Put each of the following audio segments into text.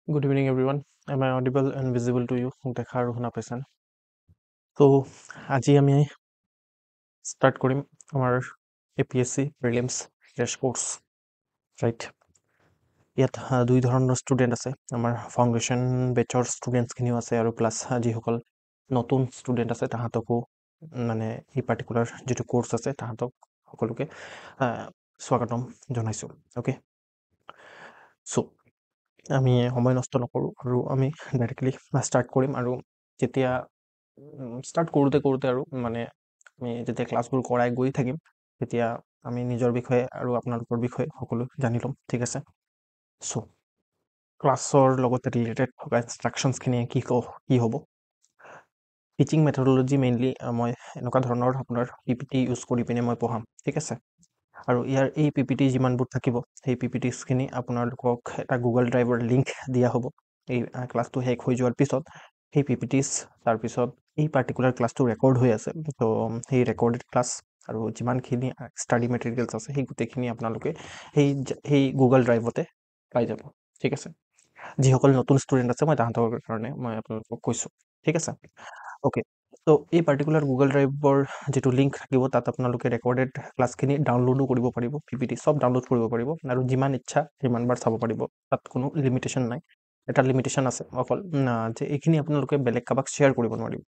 Good evening, everyone. Am I audible and visible to you? দেখা আৰু শুনা পাইছেনে? তো আজি আমি ষ্টাৰ্ট কৰিম আমাৰ APSC prelims crash course right. ইয়াত দুই ধৰণৰ ষ্টুডেণ্ট আছে, আমাৰ ফাউণ্ডেশ্যন বেচৰ ষ্টুডেণ্টছখিনিও আছে আৰু প্লাছ যিসকল নতুন ষ্টুডেণ্ট আছে তাহাঁতকো মানে এই পাৰ্টিকুলাৰ যিটো কোৰ্চ আছে তাহাঁতক সকলোকে স্বাগতম জনাইছোঁ। অ'কে, চ' আমি সময় নষ্ট নকৰোঁ আৰু আমি ডাইৰেক্টলি ষ্টাৰ্ট কৰিম। আৰু যেতিয়া ষ্টাৰ্ট কৰোঁতে আৰু মানে আমি যেতিয়া ক্লাছবোৰ কৰাই গৈ থাকিম তেতিয়া আমি নিজৰ বিষয়ে আৰু আপোনালোকৰ বিষয়ে সকলো জানি ল'ম, ঠিক আছে। চ' ক্লাছৰ লগতে ৰিলেটেড থকা ইনষ্ট্ৰাকশ্যনছখিনিয়ে কি হ'ব, টিচিং মেথডলজি মেইনলি মই এনেকুৱা ধৰণৰ আপোনাৰ PPT ইউজ কৰি পিনে মই পঢ়াম, ঠিক আছে। আৰু ইয়াৰ এই PPT যিমানবোৰ থাকিব সেই PPTছখিনি আপোনালোকক এটা গুগল ড্ৰাইভৰ লিংক দিয়া হ'ব। এই ক্লাছটো শেষ হৈ যোৱাৰ পিছত সেই PPTছ তাৰপিছত এই পাৰ্টিকুলাৰ ক্লাছটো ৰেকৰ্ড হৈ আছে, তো সেই ৰেকৰ্ডেড ক্লাছ আৰু যিমানখিনি ষ্টাডি মেটেৰিয়েলছ আছে সেই গোটেইখিনি আপোনালোকে সেই গুগল ড্ৰাইভতে পাই যাব, ঠিক আছে। যিসকল নতুন ষ্টুডেণ্ট আছে মই তাহাঁতৰ কাৰণে মই আপোনালোকক কৈছোঁ, ঠিক আছে। অ'কে, তো এই পাৰ্টিকুলাৰ গুগল ড্ৰাইভৰ যিটো লিংক থাকিব তাত আপোনালোকে ৰেকৰ্ডেড ক্লাছখিনি ডাউনলোডো কৰিব পাৰিব, PPT চব ডাউনলোড কৰিব পাৰিব আৰু যিমান ইচ্ছা সিমানবাৰ চাব পাৰিব, তাত কোনো লিমিটেশ্যন নাই। এটা লিমিটেশ্যন আছে অকল যে এইখিনি আপোনালোকে বেলেগ কাৰোবাক শ্বেয়াৰ কৰিব নোৱাৰিব,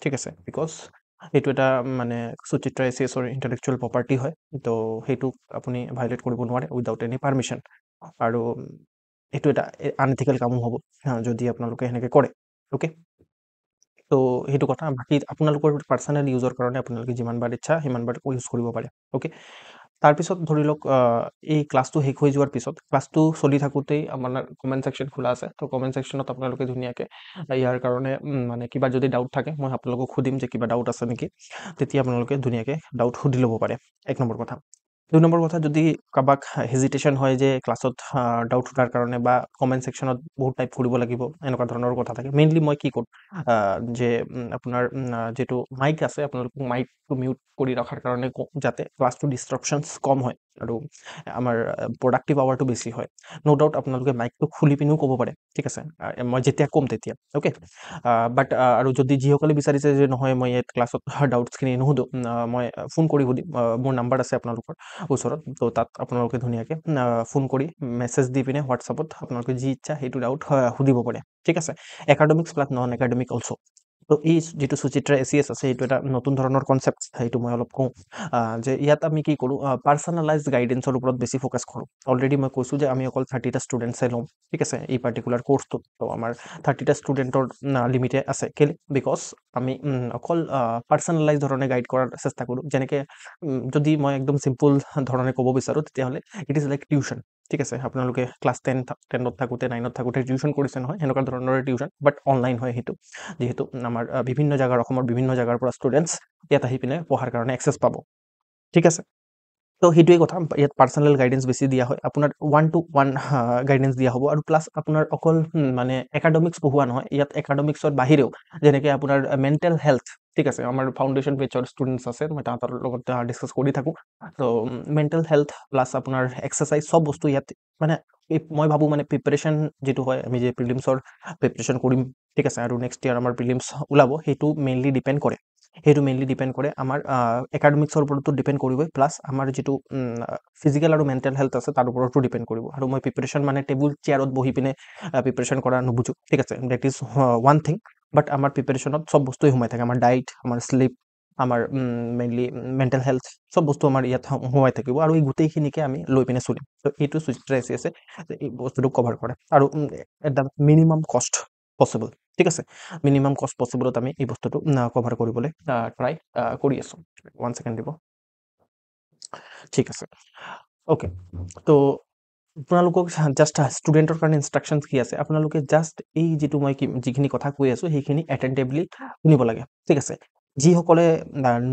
ঠিক আছে। বিকজ এইটো এটা মানে সুচিত্ৰা ACSৰ ইণ্টেলেকচুৱেল প্ৰপাৰ্টি হয়, তো সেইটো আপুনি ভাইলেট কৰিব নোৱাৰে উইদাউট এনি পাৰ্মিশ্যন। আৰু এইটো এটা আনএথিকেল কামো হ'ব যদি আপোনালোকে সেনেকৈ কৰে, অ'কে। তো সেইটো কথা। বাকী আপোনালোকৰ পাৰ্চনেল ইউজৰ কাৰণে আপোনালোকে যিমানবাৰ ইচ্ছা সিমানবাৰ ইউজ কৰিব পাৰে, অ'কে। তাৰপিছত ধৰি লওক এই ক্লাছটো শেষ হৈ যোৱাৰ পিছত ক্লাছটো চলি থাকোঁতেই আপোনাৰ কমেণ্ট ছেকশ্যন খোলা আছে, তো কমেণ্ট ছেকশ্যনত আপোনালোকে ধুনীয়াকৈ ইয়াৰ কাৰণে মানে কিবা যদি ডাউট থাকে মই আপোনালোকক সুধিম যে কিবা ডাউট আছে নেকি, তেতিয়া আপোনালোকে ধুনীয়াকৈ ডাউট সুধি ল'ব পাৰে, এক নম্বৰ কথা। দুই নম্বৰ কথা, যদি কাৰোবাক হেজিটেশ্যন হয় যে ক্লাছত ডাউট সোধাৰ কাৰণে বা কমেণ্ট ছেকশ্যনত বহুত টাইপ কৰিব লাগিব এনেকুৱা ধৰণৰ কথা থাকে, মেইনলি মই কি কৰোঁ যে আপোনাৰ যিটো মাইক আছে আপোনালোকক মাইকটো মিউট কৰি ৰখাৰ কাৰণে কওঁ যাতে ক্লাছটো ডিষ্ট্ৰাকশ্যনছ কম হয় আৰু আমাৰ প্ৰডাক্টিভ আৱাৰটো বেছি হয়। ন' ডাউট আপোনালোকে মাইকটো খুলি পিনেও ক'ব পাৰে, ঠিক আছে, মই যেতিয়া ক'ম তেতিয়া, অ'কে। বাট আৰু যদি যিসকলে বিচাৰিছে যে নহয় মই ইয়াত ক্লাছত ডাউটছখিনি নুসুধো, মই ফোন কৰি সুধিম, মোৰ নাম্বাৰ আছে আপোনালোকৰ ওচৰত, তো তাত আপোনালোকে ধুনীয়াকৈ ফোন কৰি মেছেজ দি পিনে হোৱাটছআপত আপোনালোকে যি ইচ্ছা সেইটো ডাউট সুধিব পাৰে, ঠিক আছে। Academics plus non academic also'. তো এই যিটো সুচিত্ৰা ACS আছে এইটো এটা নতুন ধৰণৰ কনচেপ্ট, সেইটো মই অলপ কওঁ যে ইয়াত আমি কি কৰোঁ, পাৰ্চনেলাইজ গাইডেন্সৰ ওপৰত বেছি ফ'কাছ কৰোঁ। অলৰেডি মই কৈছোঁ যে আমি অকল 30টা ষ্টুডেণ্টছহে ল'ম, ঠিক আছে, এই পাৰ্টিকুলাৰ কোৰ্চটোত। তো আমাৰ 30টা ষ্টুডেণ্টৰ লিমিটে আছে, কেলৈ, বিকজ আমি অকল পাৰ্চনেলাইজ ধৰণে গাইড কৰাৰ চেষ্টা কৰোঁ। যেনেকৈ যদি মই একদম চিম্পল ধৰণে ক'ব বিচাৰোঁ তেতিয়াহ'লে ইট ইজ লাইক টিউশ্যন, ঠিক আছে। আপোনালোকে ক্লাছ 10ত থাকোঁতে 9ত থাকোঁতে টিউশ্যন কৰিছে নহয়, সেনেকুৱা ধৰণৰ টিউশ্যন, বাট অনলাইন হয় সেইটো, যিহেতু আমাৰ বিভিন্ন জেগাৰ অসমৰ বিভিন্ন জেগাৰ পৰা ষ্টুডেণ্টছ ইয়াত আহি পিনে পঢ়াৰ কাৰণে এক্সেছ পাব, ঠিক আছে। তো সেইটোৱে কথা, ইয়াত পাৰ্চনেল গাইডেন্স বেছি দিয়া হয়, আপোনাৰ 1-to-1 গাইডেন্স দিয়া হ'ব। আৰু প্লাছ আপোনাৰ অকল মানে একাডেমিক্স পঢ়োৱা নহয়, ইয়াত একাডেমিক্সৰ বাহিৰেও যেনেকৈ আপোনাৰ মেণ্টেল হেল্থ, ঠিক আছে, আমাৰ ফাউণ্ডেশ্যন বেচৰ ষ্টুডেণ্টছ আছে, মই তাহাঁতৰ লগত ডিছকাছ কৰি থাকোঁ। তো মেণ্টেল হেল্থ প্লাছ আপোনাৰ এক্সাৰচাইজ চব বস্তু ইয়াত মানে মই ভাবোঁ মানে প্ৰিপাৰেশ্যন যিটো হয়, আমি যে প্ৰিলিমছৰ প্ৰিপাৰেশ্যন কৰিম, ঠিক আছে, আৰু নেক্সট ইয়াৰ আমাৰ প্ৰিলিমছ ওলাব, সেইটো মেইনলি ডিপেণ্ড কৰে আমাৰ একাডেমিক্সৰ ওপৰতো ডিপেণ্ড কৰিবই, প্লাছ আমাৰ যিটো ফিজিকেল আৰু মেণ্টেল হেল্থ আছে তাৰ ওপৰতো ডিপেণ্ড কৰিব। আৰু মই প্ৰিপাৰেশ্যন মানে টেবুল চেয়াৰত বহি পিনে প্ৰিপাৰেশ্যন কৰা নুবুজোঁ, ঠিক আছে, ডেট ইজ ওৱান থিং, বাট আমাৰ প্ৰিপাৰেশ্যনত চব বস্তুৱেই সোমাই থাকে, আমাৰ ডাইট, আমাৰ শ্লিপ, আমাৰ মেইনলি মেণ্টেল হেল্থ, চব বস্তু আমাৰ ইয়াত সোমাই থাকিব আৰু এই গোটেইখিনিকে আমি লৈ পিনে চলিম। তো এইটো সুচিত্ৰা ACSে এই বস্তুটো কভাৰ কৰে আৰু এট দ্য মিনিমাম কষ্ট পচিবল, ঠিক আছে, মিনিমাম কষ্ট পচিবলত আমি এই বস্তুটো কভাৰ কৰিবলৈ ট্ৰাই কৰি আছোঁ। 1 ছেকেণ্ড দিব, ঠিক আছে, অ'কে। তো আপোনালোকক জাষ্ট ষ্টুডেণ্টৰ কাৰণে ইনষ্ট্ৰাকশ্যনছ কি আছে, আপোনালোকে জাষ্ট এই যিটো মই যিখিনি কথা কৈ আছোঁ সেইখিনি এটেণ্টিভলি শুনিব লাগে, ঠিক আছে। যিসকলে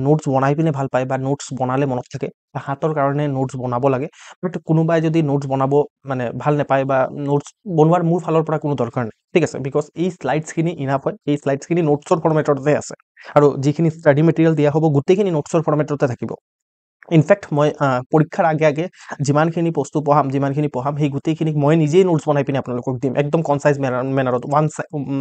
নোটছ বনাই পিনে ভাল পায় বা নোটছ বনালে মনত থাকে তাহাঁতৰ কাৰণে নোটছ বনাব লাগে, বাট কোনোবাই যদি নোটছ বনাব মানে ভাল নাপায় বা নোটছ বনোৱাৰ মোৰ ফালৰ পৰা কোনো দৰকাৰ নাই, ঠিক আছে, বিকজ এই শ্লাইডছখিনি ইনাফ হয়, এই শ্লাইডছখিনি নোটছৰ ফৰ্মেটতে আছে আৰু যিখিনি ষ্টাডি মেটেৰিয়েল দিয়া হ'ব গোটেইখিনি নোটছৰ ফৰ্মেটতে থাকিব। ইনফেক্ট মই পৰীক্ষাৰ আগে আগে যিমানখিনি বস্তু পঢ়াম সেই গোটেইখিনিক মই নিজেই নোটছ বনাই পিনে আপোনালোকক দিম একদম কনচাইজ মেনাৰত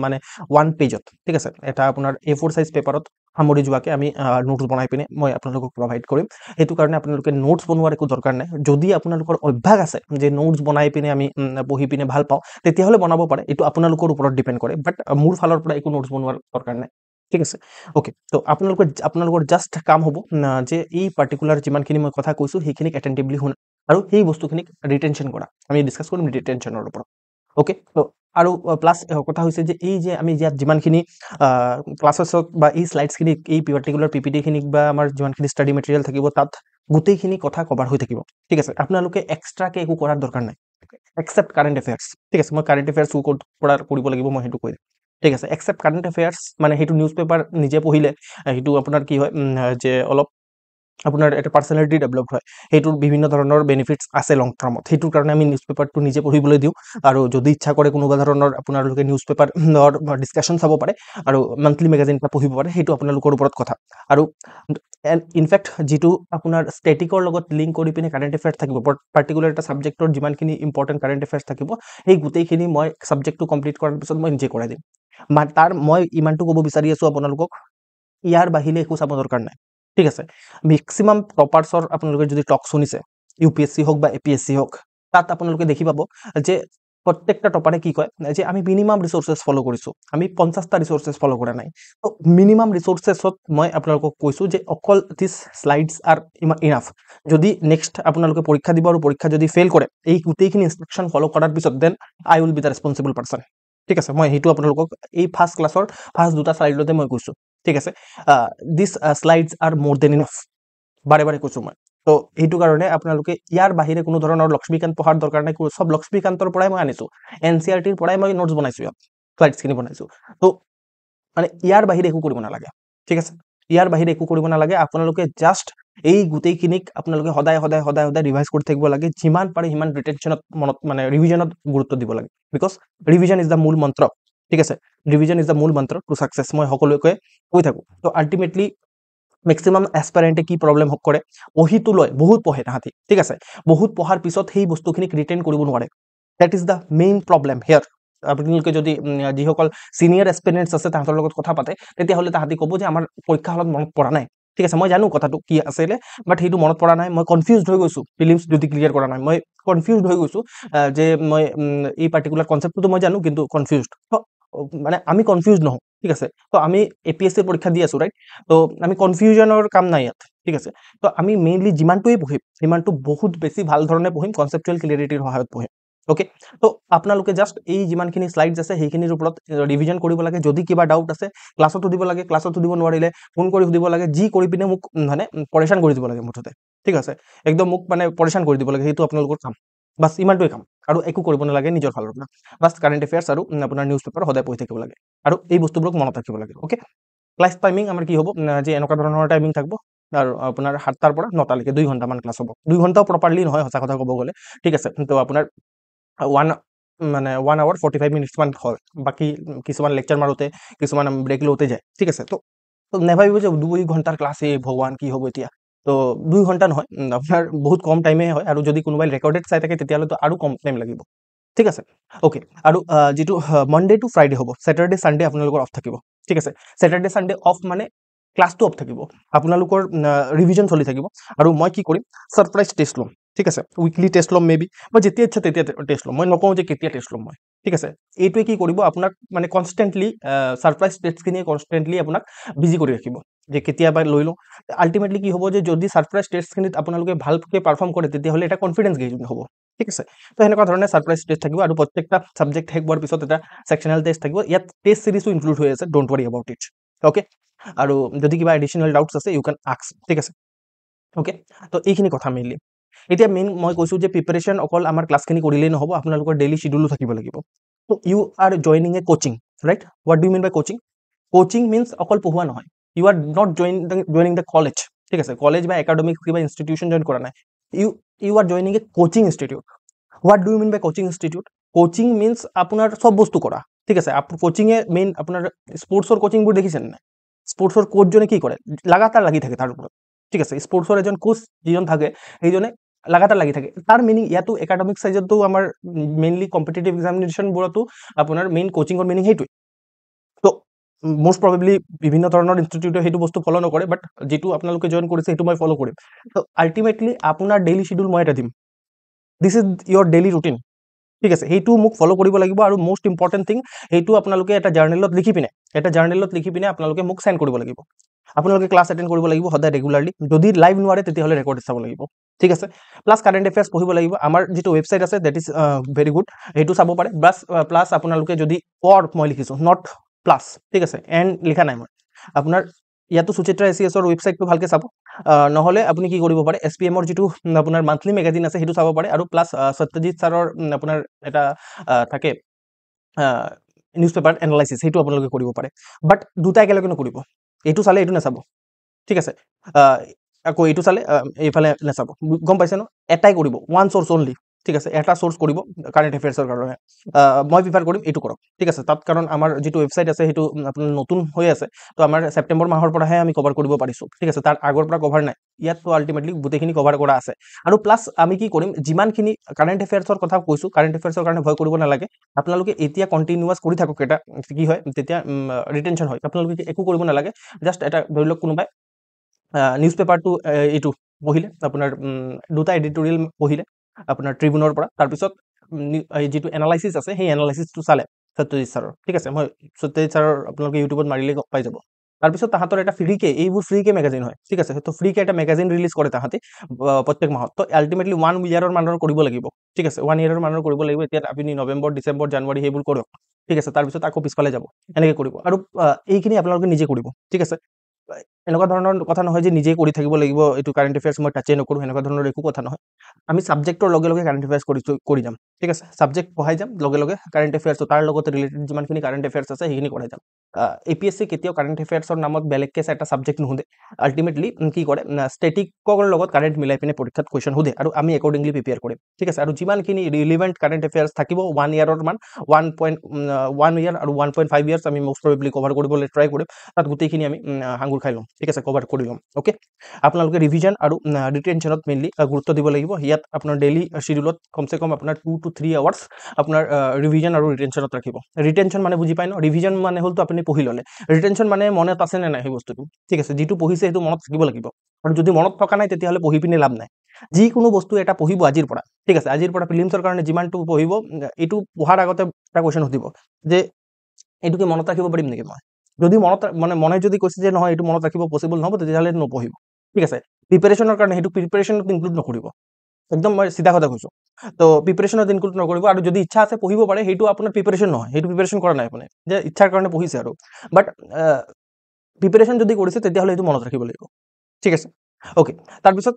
মানে ওৱান পেজত ঠিক আছে এটা আপোনাৰ A4 সাইজ পেপাৰত সামৰি যোৱাকৈ আমি নোটছ বনাই পিনে মই আপোনালোকক প্ৰভাইড কৰিম সেইটো কাৰণে আপোনালোকে নোটছ বনোৱাৰ একো দৰকাৰ নাই যদি আপোনালোকৰ অভ্যাস আছে যে নোটছ বনাই পিনে আমি পঢ়ি পিনে ভাল পাওঁ তেতিয়াহ'লে বনাব পাৰে এইটো আপোনালোকৰ ওপৰত ডিপেণ্ড কৰে বাট মোৰ ফালৰ পৰা একো নোটছ বনোৱাৰ দৰকাৰ নাই ঠিক আছে ওকে তো আপোনালোকৰ জাষ্ট কাম হ'ব যে এই পাৰ্টিকুলাৰ যিমানখিনি মই কথা কৈছোঁ সেইখিনিক এটেণ্টিভলি শুনা আৰু সেই বস্তুখিনিক ৰিটেনশ্যন কৰা আমি ডিছকাছ কৰিম ৰিটেনশ্যনৰ ওপৰত ওকে তো আৰু প্লাছ কথা হৈছে যে এই যে আমি ইয়াত যিমানখিনি ক্লাছেছ হওক বা এই শ্লাইডছখিনিক এই পাৰ্টিকুলাৰ PPT-খিনিক বা আমাৰ যিমানখিনি ষ্টাডি মেটেৰিয়েল থাকিব তাত গোটেইখিনি কথা কভাৰ হৈ থাকিব ঠিক আছে আপোনালোকে এক্সট্ৰাকৈ একো কৰাৰ দৰকাৰ নাই এক্সেপ্ট কাৰেণ্ট এফেয়াৰ্ছ ঠিক আছে মই কাৰেণ্ট এফেয়াৰ্ছ কৰিব লাগিব মই সেইটো কৈ দিম ঠিক আছে এক্সেপ্ট কাৰেণ্ট এফেয়াৰ্ছ মানে সেইটো নিউজ পেপাৰ নিজে পঢ়িলে সেইটো আপোনাৰ কি হয় যে অলপ আপোনাৰ এটা পাৰ্চনেলিটি ডেভেলপ হয় সেইটোৰ বিভিন্ন ধৰণৰ বেনিফিটছ আছে লং টাৰ্মত সেইটোৰ কাৰণে আমি নিউজ পেপাৰটো নিজে পঢ়িবলৈ দিওঁ আৰু যদি ইচ্ছা কৰে কোনোবা ধৰণৰ আপোনালোকে নিউজ পেপাৰ ডিছকাশ্যন চাব পাৰে আৰু মান্থলি মেগাজিন এটা পঢ়িব পাৰে সেইটো আপোনালোকৰ ওপৰত কথা আৰু ইনফেক্ট যিটো আপোনাৰ ষ্টেটিকৰ লগত লিংক কৰি পিনে কাৰেণ্ট এফেয়াৰ্ছ থাকিব পাৰ্টিকুলাৰ এটা ছাবজেক্টৰ যিমানখিনি ইম্পৰ্টেণ্ট কাৰেণ্ট এফেয়াৰ্ছ থাকিব সেই গোটেইখিনি মই ছাবজেক্টটো কমপ্লিট কৰাৰ পিছত মই নিজে কৰাই দিম তাৰ মই ইমানটো ক'ব বিচাৰি আছোঁ আপোনালোকক ইয়াৰ বাহিৰে একো চাব দৰকাৰ নাই ঠিক আছে মেক্সিমাম টপাৰ্ছৰ আপোনালোকে যদি টক শুনিছে UPSC হওক বা APSC হওক তাত আপোনালোকে দেখি পাব যে প্ৰত্যেকটা টপাৰে কি কয় যে আমি মিনিমাম ৰিচোৰ্চেছ ফ'ল' কৰিছোঁ আমি 50টা ৰিচোৰ্চেছ ফ'ল' কৰা নাই তো মিনিমাম ৰিচোৰ্চেছত মই আপোনালোকক কৈছোঁ যে অকল দিছ শ্লাইডছ আৰ ইনাফ যদি নেক্সট আপোনালোকে পৰীক্ষা দিব আৰু পৰীক্ষা যদি ফেইল কৰে এই গোটেইখিনি ইনষ্ট্ৰাকশ্যন ফ'ল' কৰাৰ পিছত then I will be the responsible person ঠিক আছে মই সেইটো আপোনালোকক এই ফাৰ্ষ্ট ক্লাছৰ ফাৰ্ষ্ট দুটা শ্লাইডতে মই কৈছোঁ ঠিক আছে দিছ শ্লাইডছ আৰ মোৰ দেন ইনাফ বাৰে বাৰে কৈছোঁ মই তো সেইটো কাৰণে আপোনালোকে ইয়াৰ বাহিৰে কোনো ধৰণৰ লক্ষ্মীকান্ত পঢ়াৰ দৰকাৰ নাই চব লক্ষ্মীকান্তৰ পৰাই মই আনিছোঁ NCERT-ৰ পৰাই মই নোটছ বনাইছোঁ ইয়াত শ্লাইডছখিনি বনাইছোঁ তো মানে ইয়াৰ বাহিৰে একো কৰিব নালাগে ঠিক আছে ইয়াৰ বাহিৰে একো কৰিব নালাগে আপোনালোকে জাষ্ট এই গোটেইখিনিক আপোনালোকে সদায় ৰিভাইজ কৰি থাকিব লাগে যিমান পাৰে সিমান ৰিটেনশ্যনত মনত মানে ৰিভিজনত গুৰুত্ব দিব লাগে বিকজ ৰিভিজন ইজ দ্য মূল মন্ত্ৰ ঠিক আছে ৰিভিজন ইজ দ্য মূল মন্ত্ৰ টু ছাকচেছ মই সকলোকে কৈ থাকোঁ তো আল্টিমেটলি মেক্সিমাম এছপাৰেণ্টে কি প্ৰব্লেম কৰে পঢ়িটো লয় বহুত পঢ়ে তাহাঁতি ঠিক আছে বহুত পঢ়াৰ পিছত সেই বস্তুখিনিক ৰিটেইন কৰিব নোৱাৰে that is the main problem hair আপোনালোকে যদি যিসকল চিনিয়ৰ এছপিৰেণ্টছ আছে তাহাঁতৰ লগত কথা পাতে তেতিয়াহ'লে তাহাঁতি ক'ব যে আমাৰ পৰীক্ষা হলত মনত পৰা নাই ঠিক আছে মই জানো কথাটো কি আছিলে বাট সেইটো মনত পৰা নাই মই কনফিউজড হৈ গৈছোঁ প্ৰিলিমছ যদি ক্লিয়াৰ কৰা নাই মই কনফিউজড হৈ গৈছোঁ যে মই এই পাৰ্টিকুলাৰ কনচেপ্টটো মই জানো কিন্তু কনফিউজড মানে আমি কনফিউজ নহওঁ ঠিক আছে তো আমি APSC পৰীক্ষা দি আছোঁ ৰাইট তো আমি কনফিউজনৰ কাম নাই ইয়াত ঠিক আছে তো আমি মেইনলি যিমানটোৱেই পঢ়িম সিমানটো বহুত বেছি ভাল ধৰণে পঢ়িম কনচেপ্টুৱেল ক্লিয়াৰিটিৰ সহায়ত পঢ়িম ওকে তো আপোনালোকে জাষ্ট এই যিমানখিনি শ্লাইডছ আছে সেইখিনিৰ ওপৰত ৰিভিজন কৰিব লাগে যদি কিবা ডাউট আছে ক্লাছত সুধিব লাগে ক্লাছত সুধিব নোৱাৰিলে ফোন কৰি সুধিব লাগে যি কৰি পিনে মোক মানে পৰেচান কৰি দিব লাগে মুঠতে ঠিক আছে একদম মোক মানে পৰেচান কৰি দিব লাগে সেইটো আপোনালোকৰ কাম বাছ ইমানটোৱে কাম আৰু একো কৰিব নালাগে নিজৰ ফালৰ পৰা বাছ কাৰেণ্ট এফেয়াৰ্ছ আৰু আপোনাৰ নিউজ পেপাৰ সদায় পঢ়ি থাকিব লাগে আৰু এই বস্তুবোৰক মনত ৰাখিব লাগে ওকে ক্লাছ টাইমিং আমাৰ কি হ'ব যে এনেকুৱা ধৰণৰ টাইমিং থাকিব আৰু আপোনাৰ 7টাৰ পৰা 9টালৈকে 2 ঘণ্টামান ক্লাছ হ'ব 2 ঘণ্টাও প্ৰপাৰলি নহয় সঁচা কথা ক'ব গ'লে ঠিক আছে তো আপোনাৰ 1 hour 45 minutes মান হয় বাকী কিছুমান লেকচাৰ মাৰোতে কিছুমান ব্ৰেক লওঁতে যায় ঠিক আছে তো নেভাবিব যে 2 ঘণ্টাৰ ক্লাছ ভগৱান কি হ'ব এতিয়া তো 2 ঘণ্টা নহয় আপোনাৰ বহুত কম টাইমে হয় আৰু যদি কোনোবাই ৰেকৰ্ডেড চাই থাকে তেতিয়াহ'লেতো আৰু কম টাইম লাগিব ঠিক আছে ওকে আৰু যিটো মনডে টু ফ্ৰাইডে হ'ব ছেটাৰডে ছানডে আপোনালোকৰ অফ থাকিব ঠিক আছে ছেটাৰডে ছানডে অফ মানে ক্লাছটো অফ থাকিব আপোনালোকৰ ৰিভিজন চলি থাকিব আৰু মই কি কৰিম ছাৰপ্ৰাইজ টেষ্ট ল'ম ঠিক আছে উইকলি টেষ্ট ল'ম মেবি মই যেতিয়া ইচ্ছা তেতিয়া টেষ্ট ল'ম মই নকওঁ যে কেতিয়া টেষ্ট ল'ম মই ঠিক আছে এইটোৱে কি কৰিব আপোনাক মানে কনষ্টেণ্টলি ছাৰপ্ৰাইজ টেষ্টখিনিয়ে কনষ্টেণ্টলি আপোনাক বিজি কৰি ৰাখিব যে কেতিয়াবা লৈ লওঁ আল্টিমেটলি কি হ'ব যে যদি ছাৰপ্ৰাইজ টেষ্টখিনিত আপোনালোকে ভালকৈ পাৰফৰ্ম কৰে তেতিয়াহ'লে এটা কনফিডেঞ্চ গেইন হ'ব ঠিক আছে তো সেনেকুৱা ধৰণে ছাৰপ্ৰাইজ টেষ্ট থাকিব আৰু প্ৰত্যেকটা ছাবজেক্ট শেষ হোৱাৰ পিছত এটা ছেকশ্যনেল টেষ্ট থাকিব ইয়াত টেষ্ট চিৰিজো ইনক্লুড হৈ আছে don't worry about it okay আৰু যদি কিবা এডিশ্যনেল ডাউটছ আছে ইউ কেন আস্ক ঠিক আছে ওকে তো এইখিনি কথা মেইনলি এতিয়া মেইন মই কৈছোঁ যে প্ৰিপাৰেশ্যন অকল আমাৰ ক্লাছখিনি কৰিলেই নহ'ব আপোনালোকৰ ডেইলি শিডিউলো থাকিব লাগিব তো you are joining a coaching right what do mean by coaching coaching means অকল পঢ়োৱা নহয় you are not joining the college ঠিক আছে কলেজ বা একাডেমিক কিবা ইনষ্টিটিউশ্যন জইন কৰা নাই you are joining a coaching institute what do mean by coaching institute coaching means আপোনাৰ চব বস্তু কৰা ঠিক আছে কোচিঙে মেইন আপোনাৰ স্পৰ্টছৰ কোচিংবোৰ দেখিছেনে নাই স্পৰ্টছৰ কোচজনে কি কৰে লাগাতাৰ লাগি থাকে তাৰ ওপৰত ঠিক আছে স্পৰ্টছৰ এজন কোচ যিজন থাকে সেইজনে লাগাতাৰ লাগি থাকে তাৰ মিনিং ইয়াতো একাডেমিক সাইজতো আমাৰ মেইনলি কম্পিটিটিভ এক্সামিনেশ্যনবোৰতো আপোনাৰ মেইন কোচিঙৰ মিনিং সেইটোৱে তো মোষ্ট প্ৰবেবলি বিভিন্ন ধৰণৰ ইনষ্টিটিউটে সেইটো বস্তু ফলো নকৰে বাট যেটো আপোনালোকে জয়েন কৰিছে সেইটো মই ফলো কৰিম তো আল্টিমেটলি আপোনাৰ ডেইলি শিডিউল মই এটা দিম this is your daily routine ঠিক আছে সেইটো মোক ফলো কৰিব লাগিব আৰু মোষ্ট ইম্পৰ্টেণ্ট থিং সেইটো আপোনালোকে এটা জাৰ্নেলত লিখি পিনে আপোনালোকে মোক সেন্ড কৰিব লাগিব আপোনালোকে ক্লাছ এটেন্ড কৰিব লাগিব সদায় ৰেগুলাৰলি যদি লাইভ নোৱাৰে তেতিয়াহলে ৰেকৰ্ড চাব লাগিব ঠিক আছে প্লাস কাৰেন্ট এফেয়াৰ্স পঢ়িব লাগিব আমাৰ যেটো ওয়েবসাইট আছে দ্যাট ইজ ভেৰি গুড হেতু চাব পাৰে প্লাস আপোনালোকে যদি অর মই লিখিছো নট প্লাস ঠিক আছে এন্ড লিখা নাই মই আপোনাৰ ইয়াতো সুচিত্ৰা এসিএস এৰ ওয়েবসাইটটো ভালকে চাব নহলে আপুনি কি কৰিব পাৰে এসপিএম এৰ যেটো আপোনাৰ মান্থলি ম্যাগাজিন আছে হেতু চাব পাৰে আৰু প্লাস সত্যজিৎ ছাৰৰ আপোনাৰ এটা থাকে নিউজপেপাৰ এনালাইসিস হেতু আপোনালোকে কৰিব পাৰে বাট দুটা একেলগে নকৰিব এটো চালে এটো নাচাব ঠিক আছে আকৌ এইটো চালে এইফালে নাচাব গম পাইছে ন এটাই কৰিব ওয়ান সোৰ্স অনলি ঠিক আছে এটা সোৰ্স কৰিব কাৰেন্ট এফেয়াৰ্সৰ কাৰণে মই প্ৰিফাৰ কৰিম এইটো কৰক ঠিক আছে তাত কাৰণ আমাৰ যেটো ওয়েবসাইট আছে হেতু আপোনাৰ নতুন হৈ আছে তো আমাৰ সেপ্টেম্বৰ মাহৰ পৰাহে আমি কভাৰ কৰিব পাৰিছো ঠিক আছে তাৰ আগৰ পৰা কভাৰ নাই ইয়াত তো আল্টিমেটলি গুটেখিনি কভাৰ কৰা আছে আৰু প্লাস আমি কি কৰিম যিমানখিনি কাৰেন্ট এফেয়াৰ্সৰ কথা কৈছো কাৰেন্ট এফেয়াৰ্সৰ কাৰণে ভয় কৰিব নালাগে আপোনালোকে এতিয়া কন্টিনিউয়াস কৰি থাকক এটা কি হয় তেতিয়া ৰিটেনশন হয় আপোনালোকে একো কৰিব নালাগে জাস্ট এটা ধৰি লওক কোনোবাই নিউজপেপাৰটো এইটো পঢ়িলে আপোনাৰ দুটা এডিটোৰিয়েল পঢ়িলে আপোনাৰ ট্ৰিবিউনৰ পৰা তাৰ পিছত যেটো এনালাইসিস আছে সেই এনালাইসিসটো চালে সত্যজিৎ ছাৰৰ ঠিক আছে মই সত্যজিৎ ছাৰৰ আপোনালোকে ইউটিউবত মাৰিলে পাই যাব তাৰ পিছত তাহাতৰ এটা ফ্ৰীকে এইবোৰ ফ্ৰীকে ম্যাগাজিন হয় ঠিক আছে তো ফ্ৰীকে এটা ম্যাগাজিন ৰিলিজ কৰে তাহাতে প্ৰত্যেক মাহত তো আল্টিমেটলি 1 ইয়াৰৰ মানৰ কৰিব লাগিব ঠিক আছে 1 ইয়াৰৰ মানৰ কৰিব লাগিব এতিয়া আপুনি নৱেম্বৰ ডিসেম্বৰ জানুৱাৰী হেবোৰ কৰক ঠিক আছে তাৰ পিছত আকৌ পিছফালে যাব এনেকৈ কৰিব আৰু এইখিনি আপোনালোকে নিজে কৰিব ঠিক আছে এনেকুৱা ধৰণৰ কথা নহয় যে নিজে কৰি থাকিব লাগিব এটো কাৰেন্ট এফেয়াৰ্স মই টাচে নকৰো এনেকুৱা ধৰণৰ একো কথা নহয় আমি সাবজেক্টৰ লগে লগে কাৰেন্ট এফেয়াৰ্স কৰি যাম ঠিক আছে সাবজেক্ট পঢ়াই যাম লগে লগে কাৰেন্ট এফেয়াৰ্স তাৰ লগত ৰিলেটেড যিমানখিনি কাৰেন্ট এফেয়াৰ্স আছে সেইখিনি কৰাই যাম এপিএসসি কেতিয়াও কাৰেন্ট এফেয়াৰ্সৰ নামত বেলেগকে এটা সাবজেক্ট নুহুদে আল্টিমেটলি কি কৰে স্ট্যাটিকৰ লগত কাৰেন্ট মিলাই পিনে পৰীক্ষাত কোৱেশ্চন হুদে আৰু আমি একৰ্ডিংলি প্ৰিপেয়াৰ কৰিম ঠিক আছে আৰু যিমানখিনি ৰিলেভেন্ট কাৰেন্ট এফেয়াৰ্স থাকিব 1 ইয়াৰৰ মান 1 ইয়াৰ আৰু 1.5 ইয়াৰ্স আমি মোষ্ট প্ৰবেবলি কভাৰ কৰিবলৈ ট্ৰাই কৰিম তাত গুটেইখিনি আমি হাঙ্গুৰ খাই লম ঠিক আছে কভাৰ কৰি লম ওকে আপোনালোকে ৰিভিজন আৰু ৰিটেনশনত মেইনলি গুৰুত্ব দিব লাগিব ইয়াত আপোনাৰ ডেইলি শিডিউলত কমসে কম আপোনাৰ 2 to 3 আৱাৰ্স আপোনাৰ ৰিভিজন আৰু ৰিটেনশনত ৰাখিব ৰিটেনশন মানে বুজি পায় ন ৰিভিজন মানে হলতো আপুনি পঢ়ি ললে ৰিটেনশন মানে মনত আছে নে নাই সেই বস্তুটো ঠিক আছে যেটো পঢ়িছে সেইটো মনত থাকিব লাগিব আৰু যদি মনত থকা নাই তেতিয়াহলে পঢ়ি পিনে লাভ নাই যিকোনো বস্তু এটা পঢ়িব আজিৰ পৰা ঠিক আছে আজিৰ পৰা প্ৰিলিমছৰ কাৰণে যিমানটো পঢ়িব এটো পঢ়াৰ আগতে এটা কোৱেশ্চন সুধিব যে এটোকে মনত ৰাখিব পাৰিম নেকি মই যদি মনত মানে মনে যদি কৈছে যে নহয় এটো মনত ৰাখিব পসিবল নহব তেতিয়াহলে নপঢ়িব ঠিক আছে প্ৰিপাৰেচনৰ কাৰণে হেতু প্ৰিপাৰেচনত ইনক্লুড নকৰিব একদম মই সিধা কথা কৈছো তো প্ৰিপাৰেচনত ইনক্লুড নকৰিব আৰু যদি ইচ্ছা আছে পঢ়িব পাৰে হেতু আপোনাৰ প্ৰিপাৰেচন নহয় হেতু প্ৰিপাৰেচন কৰা নাই আপুনি যে ইচ্ছাৰ কাৰণে পঢ়িছে আৰু বাট প্ৰিপাৰেচন যদি কৰিছে তেতিয়াহলে হেতু মনত ৰাখিব লাগিব ঠিক আছে ওকে তাৰ পিছত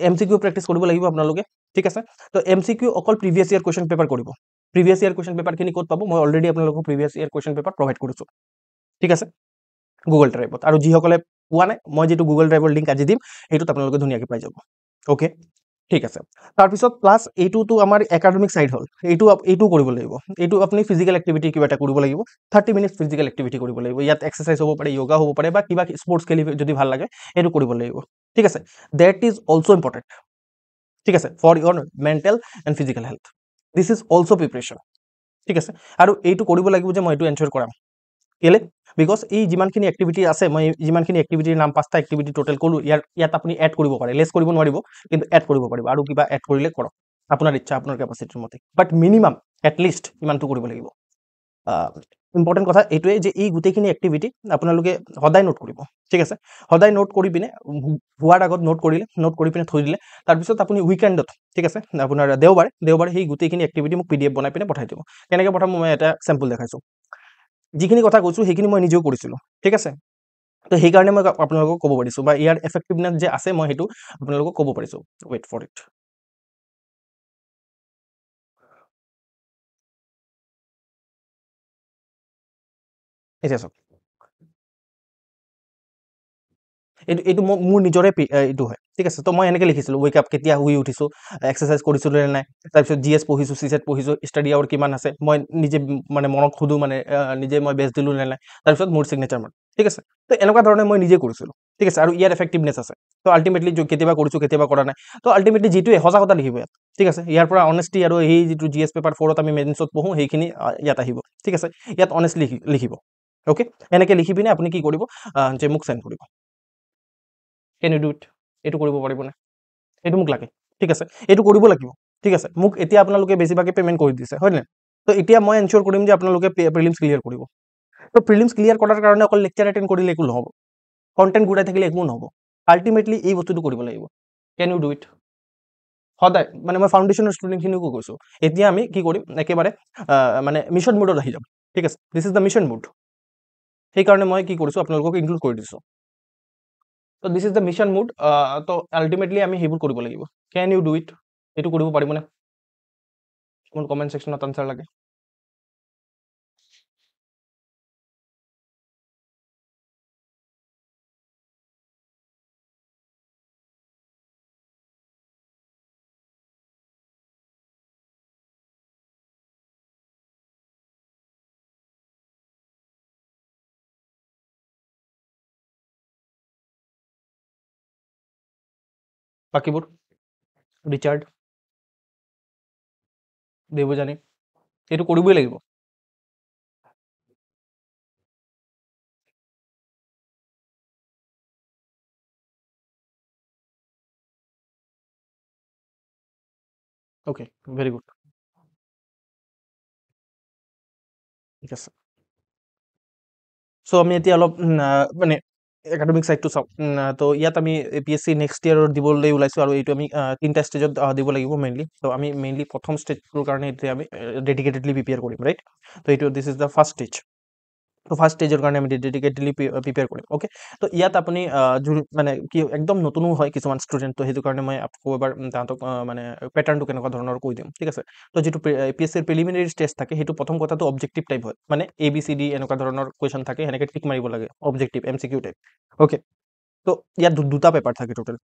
এমসিকিউ প্ৰেক্টিস কৰিব লাগিব আপোনালোকে ঠিক আছে তো এমসিকিউ অকল প্ৰিভিয়াস ইয়াৰ কোৱেশ্চন পেপাৰ কৰিব প্ৰিভিয়াস ইয়াৰ কোৱেশ্চন পেপাৰ খিনি ক'ত পাব মই অলৰেডি আপোনালোকক প্ৰিভিয়াস ইয়াৰ কোৱেশ্চন পেপাৰ প্ৰভাইড কৰিছো ঠিক আছে গুগল ড্ৰাইভত আৰু যিসকলে পোৱা নাই মই যেটো গুগল ড্ৰাইভৰ লিংক আজি দিম হেতুত আপোনালোকে ধুনিয়াকৈ পাই যাব ওকে ঠিক আছে তাৰ পিছত প্লাস এইটো তো আমাৰ একাডেমিক সাইড হল এইটো কৰিব লাগিব এইটো আপুনি ফিজিক্যাল এক্টিভিটি কিবা এটা কৰিব লাগিব 30 মিনিট ফিজিক্যাল এক্টিভিটি কৰিব লাগিব ইয়াত এক্সাৰসাইজ হ'ব পাৰে যোগা হ'ব পাৰে বা কিবা স্পৰ্টছ খেলি যদি ভাল লাগে এইটো কৰিব লাগিব ঠিক আছে দ্যাট ইজ অলসো ইম্পৰ্টেন্ট ঠিক আছে for your mental and physical health this is also preparation ঠিক আছে আৰু এইটো কৰিব লাগিব যে মই এইটো এনশিওৰ কৰাম কেলে বিকজ এই যিমানখিনি এক্টিভিটি আছে মই যিমানখিনি এক্টিভিটিৰ নাম 5টা এক্টিভিটি টোটাল কলো ইয়াত আপুনি এড কৰিব পাৰে লেস কৰিব নোৱাৰিব কিন্তু এড কৰিব পাৰিব আৰু কিবা এড কৰিলে কৰক আপোনাৰ ইচ্ছা আপোনাৰ কেপাসিটিৰ মতে বাট মিনিমাম এট লিষ্ট ইমানটো কৰিব লাগিব ইম্পৰ্টেন্ট কথা এইটোৱে যে এই গুটেখিনি এক্টিভিটি আপোনালোকে সদায় নোট কৰিব ঠিক আছে সদায় নোট কৰি পিনে হোৱাৰ আগত নোট কৰি পিনে থৈ দিলে তাৰ পিছত আপুনি উইকেণ্ডত ঠিক আছে আপোনাৰ দেওবাৰে সেই গুটেখিনি এক্টিভিটি মোক পিডিএফ বনাই পিনে পঠাই দিব কেনেকৈ পঠাম মই এটা স্যাম্পল দেখাইছো যিখিনি কথা কৈছো সেইখিনি মই নিজেও কৰিছিলো ঠিক আছে তো সেই কাৰণে মই আপোনালোকক ক'ব পাৰিছো বা ইয়াৰ এফেক্টিভনেস যে আছে মই হেতু আপোনালোকক ক'ব পাৰিছো ওয়েট ফৰ ইট এতিয়া চাওক এইটো মোৰ নিজৰে এইটো হয় ঠিক আছে তো মই এনেকৈ লিখিছিলো ৱেক আপ কেতিয়া শুই উঠিছো এক্সাৰসাইজ কৰিছিলো নে নাই তাৰপিছত জিএস পঢ়িছো সিসেট পঢ়িছো ষ্টাডি আৱাৰ কিমান আছে মই নিজে মানে মনত খুদু মানে নিজে মই বেছ দিলো নে নাই তাৰপিছত মোৰ সিগনেচাৰ মান ঠিক আছে। তো এনেকুৱা ধৰণে মই নিজে কৰিছিলোঁ, ঠিক আছে। আৰু ইয়াৰ এফেক্টিভনেছ আছে। তো আল্টিমেটলি কেতিয়াবা কৰিছোঁ কেতিয়াবা কৰা নাই। তো আল্টিমেটলি যিটোৱে সঁচা কথা লিখিব ইয়াত, ঠিক আছে। ইয়াৰ পৰা অনেষ্টি আৰু এই যিটো GS পেপাৰ 4ত আমি মেইনছত পঢ়োঁ সেইখিনি ইয়াত আহিব, ঠিক আছে। ইয়াত অনেষ্টলি লিখিব, অ'কে। এনেকৈ লিখি পিনে আপুনি কি কৰিব যে মোক চেণ্ড কৰিব। কেন ইউ ডু ইট? এইটো কৰিব পাৰিবনে? এইটো মোক লাগে, ঠিক আছে। এইটো কৰিব লাগিব, ঠিক আছে। মোক এতিয়া আপোনালোকে বেছিভাগে পে'মেণ্ট কৰি দিছে, হয় নে? তো এতিয়া মই এনচিয়ৰ কৰিম যে আপোনালোকে প্ৰিলিমছ ক্লিয়াৰ কৰিব। তো প্ৰিলিমছ ক্লিয়াৰ কৰাৰ কাৰণে অকল লেকচাৰ এটেণ্ড কৰিলে একো নহ'ব, কণ্টেণ্ট ঘূৰাই থাকিলে একো নহ'ব। আল্টিমেটলি এই বস্তুটো কৰিব লাগিব। Can you do it? সদায় মানে মই ফাউণ্ডেশ্যনৰ ষ্টুডেণ্টখিনিকো কৈছোঁ, এতিয়া আমি কি কৰিম একেবাৰে মানে মিছন মুডত আহি যাম, ঠিক আছে। This is the mission mood. সেইকাৰণে মই কি কৰিছোঁ আপোনালোকক ইনক্লুড কৰি দিছোঁ। তো this is the mission mood. তো আল্টিমেটলি আমি সেইবোৰ কৰিব লাগিব। Can you do it? এইটো কৰিব পাৰিবনে? মোৰ কমেণ্ট ছেকশ্যনত আনচাৰ লাগে। বাকীবোৰ ৰিচাৰ্ড, দেৱযানী, এইটো কৰিবই লাগিব। অ'কে, ভেৰি গুড, ঠিক আছে। চ' আমি এতিয়া অলপ মানে একাডেমিক ছাইডটো চাওঁ। তো ইয়াত আমি APSC নেক্সট ইয়েৰত দিবলৈ ওলাইছোঁ আৰু এইটো আমি 3টা ষ্টেজত দিব লাগিব মেইনলি। তো আমি মেইনলি প্ৰথম ষ্টেজটোৰ কাৰণে এতিয়া আমি ডেডিকেটেডলি প্ৰিপেয়াৰ কৰিম, ৰাইট। তো এইটো দিছ ইজ দ্য ফাৰ্ষ্ট ষ্টেজ। তো ফাৰ্ষ্ট ষ্টেজৰ কাৰণে আমি ডেডিকেটলি প্ৰিপেয়াৰ কৰিম, অ'কে। তো ইয়াত আপুনি যোন মানে কি একদম নতুনো হয় কিছুমান ষ্টুডেণ্ট, তো সেইটো কাৰণে মই আকৌ এবাৰ তাহাঁতক মানে পেটাৰ্ণটো কেনেকুৱা ধৰণৰ কৈ দিম, ঠিক আছে। তো যিটো APSCৰ প্ৰিলিমিনাৰী ষ্টেজ থাকে সেইটো প্ৰথম কথাটো অবজেক্টিভ টাইপ হয়, মানে ABCD এনেকুৱা ধৰণৰ কুৱেশ্যন থাকে, সেনেকৈ টিক মাৰিব লাগে, অবজেক্টিভ MCQ টাইপ, অ'কে। তো ইয়াত দুটা পেপাৰ থাকে টোটেল,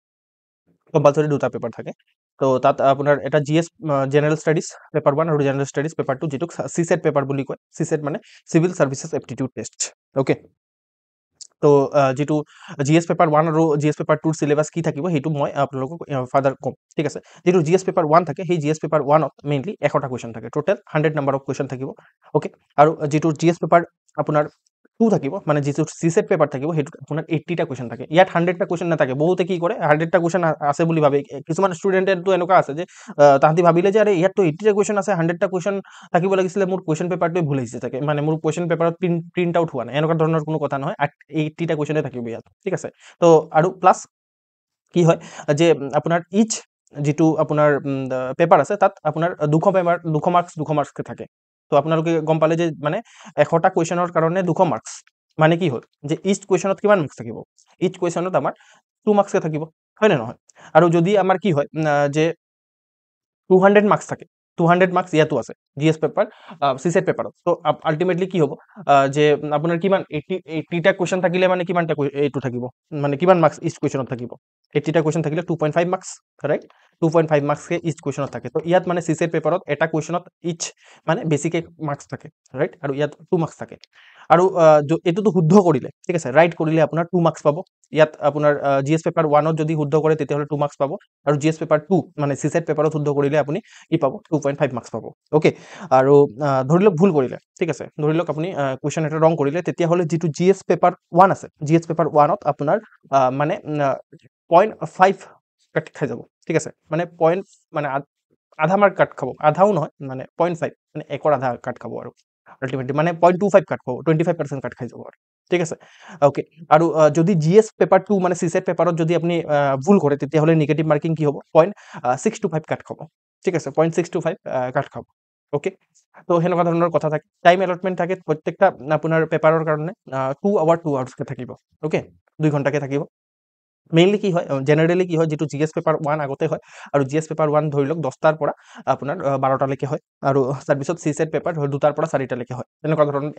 কম্পালচৰি দুটা পেপাৰ থাকে। তো তাত আপোনাৰ এটা GS জেনেৰেল ষ্টাডিজ পেপাৰ 1 আৰু জেনেৰেল ষ্টাডিজ পেপাৰ 2, যিটোক CSET পেপাৰ বুলি কয়। CSET মানে civil services aptitude test, okay. তো যিটো GS পেপাৰ 1 আৰু GS পেপাৰ 2ৰ চিলেবাছ কি থাকিব সেইটো মই আপোনালোকক ফাৰ্দাৰ ক'ম, ঠিক আছে। যিটো GS পেপাৰ 1 থাকে সেই GS পেপাৰ 1ত মেইনলি 100টা কুৱেশ্যন থাকে, টোটেল 100 নাম্বাৰ অফ কুৱেশ্যন থাকিব, অ'কে। আৰু যিটো GS পেপাৰ আপোনাৰ 2 থাকিব, মানে যিটো CSET পেপাৰ থাকিব সেইটোত আপোনাৰ 80টা কুৱেশ্যন থাকে। ইয়াত 100টা কুৱেশ্যন নাথাকে। বহুতে কি কৰে 100টা কুৱেশ্যন আছে বুলি ভাবে। কিছুমান ষ্টুডেণ্টেতো এনেকুৱা আছে যে তাহাঁতি ভাবিলে যে আৰে ইয়াততো 80টা কুৱেশ্যন আছে, 100টা কুৱেশ্যন থাকিব লাগিছিলে, মোৰ কুৱেশ্যন পেপাৰটোৱে ভুল আহিছে চাগে, মানে মোৰ কুৱেশ্যন পেপাৰত প্ৰিণ্ট আউট হোৱা নাই, এনেকুৱা ধৰণৰ কোনো কথা নহয়। 80টা কুৱেশ্যনে থাকিব ইয়াত, ঠিক আছে। তো আৰু প্লাছ কি হয় যে আপোনাৰ ইচ যিটো আপোনাৰ পেপাৰ আছে তাত আপোনাৰ 200 মাৰ্কছকে থাকে। তো আপোনালোকে গম পালে যে মানে 100টা কুৱেশ্যনৰ কাৰণে 200 মাৰ্কছ, মানে কি হ'ল যে ইচ কুৱেশ্যনত কিমান মাৰ্কছ থাকিব? ইচ কুৱেশ্যনত আমাৰ 2 মাৰ্কছকে থাকিব, হয় নে নহয়? আৰু যদি আমাৰ কি হয় যে 200 মাৰ্কছ থাকে, 200 মাৰ্কছ ইয়াতো আছে GS পেপাৰ CSET পেপাৰত। তো আল্টিমেটলি কি হ'ব যে আপোনাৰ কিমান 80টা কুৱেশ্যন থাকিলে মানে কিমানটা এইটো থাকিব, মানে কিমান মাৰ্কছ ইচ কুৱেশ্যনত থাকিব? 80টা কুৱেশ্যন থাকিলে 2.5 মাৰ্কছ, ৰাইট। 2.5 মাৰ্কছকে ইচ কুৱেশ্যনত থাকে। তো ইয়াত মানে CSET পেপাৰত এটা কুৱেশ্যনত ইচ মানে বেছিকে মাৰ্কছ থাকে, ৰাইট। আৰু ইয়াত 2 মাৰ্কছ থাকে। আৰু এইটোতো শুদ্ধ কৰিলে, ঠিক আছে, ৰাইট কৰিলে আপোনাৰ 2 মাৰ্কছ পাব। ইয়াত আপোনাৰ GS পেপাৰ 1ত যদি শুদ্ধ কৰে তেতিয়াহ'লে 2 মাৰ্কছ পাব। আৰু GS পেপাৰ 2 মানে CSET পেপাৰত শুদ্ধ কৰিলে আপুনি কি পাব? 2.5 মাৰ্কছ পাব, অ'কে। আৰু ধৰি লওক ভুল কৰিলে, ঠিক আছে, ধৰি লওক আপুনি কুৱেশ্যন এটা ৰং কৰিলে, তেতিয়াহ'লে যিটো GS পেপাৰ 1 আছে, GS পেপাৰ 1ত আপোনাৰ মানে 0.5 কাট খাই যাব, ঠিক আছে। মানে মানে আধা মাৰ্ক কাট খাব, আধাও নহয়, মানে 0.5 মানে একৰ আধা কাট খাব আৰু আল্টিমেটলি মানে 0.25 কাট খাব, 25% কাট খাই যাব আৰু, ঠিক আছে, অ'কে। আৰু যদি GS পেপাৰ 2 মানে CSET পেপাৰত যদি আপুনি ভুল কৰে তেতিয়াহ'লে নিগেটিভ মাৰ্কিং কি হ'ব? 0.625 কাট খাব, ঠিক আছে, 0.625 কাট খাব, অ'কে। তো সেনেকুৱা ধৰণৰ কথা থাকে। টাইম এলটমেণ্ট থাকে প্ৰত্যেকটা আপোনাৰ পেপাৰৰ কাৰণে 2 আৱাৰ 2 আৱাৰ্ছকে থাকিব, অ'কে, 2 ঘণ্টাকে থাকিব। মেইনলি কি হয় জেনেৰেলি কি হয়, যিটো GS পেপাৰ 1 আগতে হয় আৰু GS পেপাৰ 1 ধৰি লওক 10টাৰ পৰা আপোনাৰ 12টালৈকে হয়, আৰু তাৰপিছত CSET পেপাৰ 2টাৰ পৰা 4টালৈকে হয়। তেনেকুৱা ধৰণৰ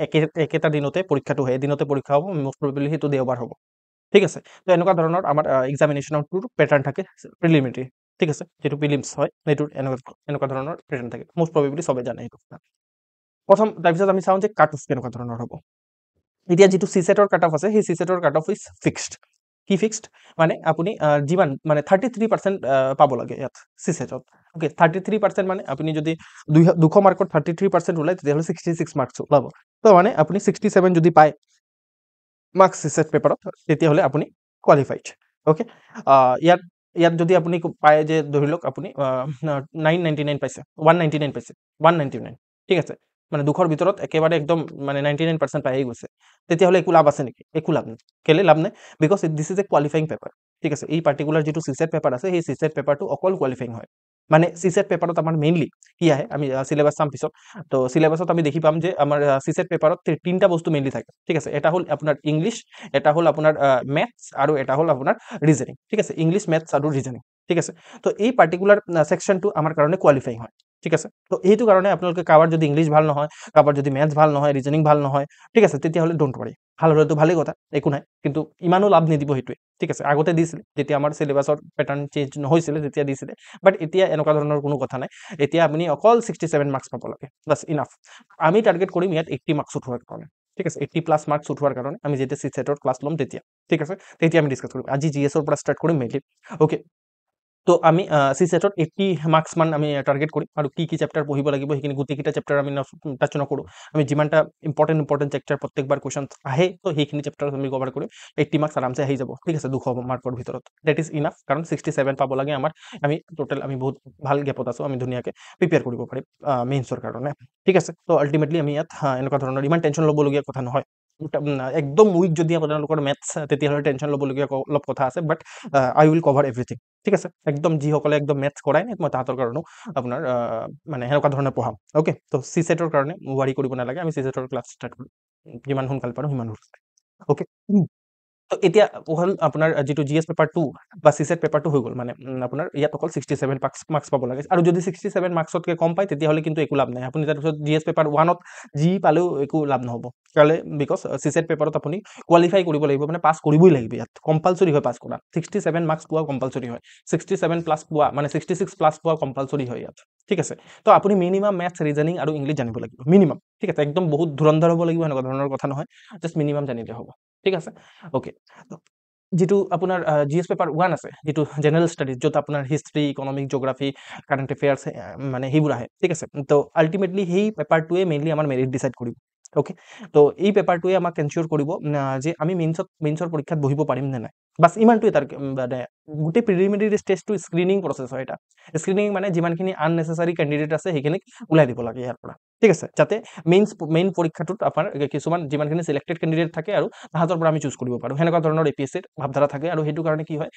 একেটা দিনতে পৰীক্ষাটো হয়, এদিনতে পৰীক্ষা হ'ব, মষ্ট প্ৰবেবলি সেইটো দেওবাৰ হ'ব, ঠিক আছে। তো এনেকুৱা ধৰণৰ আমাৰ এক্সামিনেশ্যনৰ পেটাৰ্ণ থাকে প্ৰিলিমিনাৰী, ঠিক আছে। যিটো প্ৰিলিমছ হয় সেইটোৰ এনেকুৱা ধৰণৰ পেটাৰ্ণ থাকে, মষ্ট প্ৰবেবলি চবে জানে সেইটো। প্ৰথম তাৰপিছত আমি চাওঁ যে কাট অফ কেনেকুৱা ধৰণৰ হ'ব। এতিয়া যিটো CSET-ৰ কাট অফ আছে সেই CSET-ৰ কাট অফ ইজ ফিক্সড। কি ফিক্সড মানে আপুনি যিমান মানে 33% পাব লাগে ইয়াত CSET-ত। অ'কে 33% মানে আপুনি যদি 200 মাৰ্কত 33% ওলায় তেতিয়াহ'লে 66 মাৰ্কছ ওলাব। তো মানে আপুনি 67 যদি পায় মাৰ্কছ CSET পেপাৰত তেতিয়াহ'লে আপুনি কোৱালিফাইড। অ'কে ইয়াত ইয়াত যদি আপুনি পায় যে ধৰি লওক আপুনি 999 পাইছে 199 পাইছে 199 ঠিক আছে মানে 200ৰ ভিতৰত একেবাৰে একদম মানে 99% পাই গৈছে তেতিয়াহ'লে একো লাভ আছে নেকি? একো লাভ নাই। কেলে লাভ নাই? Because this is a qualifying paper. ঠিক আছে এই পাৰ্টিকুলাৰ যিটো CSET পেপাৰ আছে সেই CSET পেপাৰটো অকল কোৱালিফাইং হয়। মানে CSET পেপাৰত আমাৰ মেইনলি কি আহে আমি চিলেবাছ চাম পিছত। তো চিলেবাছত আমি দেখি পাম যে আমাৰ CSET পেপাৰত তিনিটা বস্তু মেইনলি থাকে। ঠিক আছে এটা হ'ল আপোনাৰ ইংলিছ, এটা হ'ল আপোনাৰ মেথছ আৰু এটা হ'ল আপোনাৰ ৰিজনিং। ঠিক আছে ইংলিছ মেথছ আৰু ৰিজনিং। ঠিক আছে তো এই পাৰ্টিকুলাৰ ছেকশ্যনটো আমাৰ কাৰণে কোৱালিফাইং হয়। ঠিক আছে তো এইটো কাৰণে আপোনালোকে কাৰোবাৰ যদি ইংলিছ ভাল নহয়, কাৰোবাৰ যদি মেথছ ভাল নহয়, ৰিজনিং ভাল নহয়, ঠিক আছে তেতিয়াহ'লে ডোণ্ট ৱাৰি। ভাল হ'লেতো ভালেই কথা, একো নাই, কিন্তু ইমানো লাভ নিদিব সেইটোৱে। ঠিক আছে আগতে দিছিলে যেতিয়া আমাৰ চিলেবাছৰ পেটাৰ্ণ চেঞ্জ নহৈছিলে তেতিয়া দিছিলে, বাট এতিয়া এনেকুৱা ধৰণৰ কোনো কথা নাই। এতিয়া আপুনি অকল 67 মাৰ্কছ পাব লাগে, বাছ ইনাফ। আমি টাৰ্গেট কৰিম ইয়াত 80 মাৰ্কছ উঠোৱাৰ কাৰণে। ঠিক আছে 80+ মাৰ্কছ উঠোৱাৰ কাৰণে আমি যেতিয়া CSET-ৰ ক্লাছ ল'ম তেতিয়া। ঠিক আছে তেতিয়া আমি ডিছকাছ কৰিম। আজি GS-ৰ পৰা ষ্টাৰ্ট কৰিম মেইনলি। অ'কে তো আমি CSET-ত 80 মাৰ্কছ মান আমি টাৰ্গেট কৰিম আৰু কি চেপ্টাৰ পঢ়িব লাগিব সেইখিনি গোটেইকেইটা চেপ্টাৰ আমি টাচ নকৰোঁ। আমি যিমানটা ইম্পৰ্টেণ্ট চেপ্টাৰ প্ৰত্যেকবাৰ কুৱেশ্যন আহে তো সেইখিনি চেপ্টাৰ আমি কভাৰ কৰিম। 80 মাৰ্কছ আৰামছে আহি যাব। ঠিক আছে 200 মাৰ্কৰ ভিতৰত ডেট ইজ ইনাফ, কাৰণ 67 পাব লাগে আমাৰ। আমি বহুত ভাল গেপত আছোঁ, আমি ধুনীয়াকৈ প্ৰিপেয়াৰ কৰিব পাৰিম মেইনছৰ কাৰণে। ঠিক আছে তো আল্টিমেটলি আমি ইয়াত এনেকুৱা ধৰণৰ ইমান টেনশ্যন ল'বলগীয়া কথা নহয়। একদম উইক যদি আপোনালোকৰ মেথছ তেতিয়াহ'লে টেনশ্যন ল'বলগীয়া অলপ কথা আছে, বাট আই উইল কভাৰ এভৰিথিং। ঠিক আছে একদম যিসকলে একদম মেথছ কৰাই নাই মই তাহাঁতৰ কাৰণেও আপোনাৰ মানে সেনেকুৱা ধৰণে পঢ়াম। অ'কে তো CSET-ৰ কাৰণে ৱাৰি কৰিব নালাগে, আমি CSET-ৰ ক্লাছ ষ্টাৰ্ট কৰিম যিমান সোনকালে পাৰোঁ সিমান সোনকালে। অ'কে তো এতিয়া হ'ল আপোনাৰ যিটো GS পেপাৰ 2 বা CSET পেপাৰটো হৈ গ'ল, মানে আপোনাৰ ইয়াত অকল 67 মাৰ্কছ পাব লাগে আৰু যদি 67 মাৰ্কছতকৈ কম পায় তেতিয়াহ'লে কিন্তু একো লাভ নাই। আপুনি তাৰপিছত GS পেপাৰ 1ত যি পালেও একো লাভ নহ'ব, কেলৈ বিকজ CSET পেপাৰত আপুনি কোৱালিফাই কৰিব লাগিব, মানে পাছ কৰিবই লাগিব। ইয়াত কম্পালচৰি হয় পাছ কৰা, 67 মাৰ্কছ পোৱা কম্পালচৰি হয়, 67+ পোৱা মানে 66+ পোৱা কম্পালচৰি হয় ইয়াত। ঠিক আছে তো আপুনি মিনিমাম মেথছ ৰিজনিং আৰু ইংলিছ জানিব লাগিব মিনিমাম। ঠিক আছে একদম বহুত ধুৰন্ধৰ হ'ব লাগিব এনেকুৱা ধৰণৰ কথা নহয়, জাষ্ট মিনিমাম জানিলে হ'ব। ঠিক আছে অ'কে যিটো আপোনাৰ GS পেপাৰ 1 আছে যিটো জেনেৰেল ষ্টাডিজ, য'ত আপোনাৰ history, economic, geography, current affairs মানে সেইবোৰ আহে। ঠিক আছে তো আল্টিমেটলি সেই পেপাৰটোৱে মেইনলি আমাৰ মেৰিট ডিচাইড কৰিব। অ'কে তো এই পেপাৰটোৱে আমাক এনচিয়'ৰ কৰিব যে আমি মেইনছৰ পৰীক্ষাত বহিব পাৰিম নে নাই। বাছ ইমানটোৱে তাৰ মানে গোটেই প্ৰিলিমিনাৰী ষ্টেজটো স্ক্ৰিনিং প্ৰচেছ হয়। এটা স্ক্ৰিনিং মানে যিমানখিনি আননেচেচাৰী কেণ্ডিডেট আছে সেইখিনিক ওলাই দিব লাগে ইয়াৰ পৰা। ঠিক আছে যাতে মেইন পৰীক্ষাটোত আপোনাৰ কিছুমান যিমানখিনি চিলেক্টেড কেণ্ডিডেট থাকে আৰু তাহাঁতৰ পৰা আমি চুজ কৰিব পাৰোঁ। সেনেকুৱা ধৰণৰ APSCৰ ভাৱধাৰা থাকে আৰু সেইটো কাৰণে কি হয়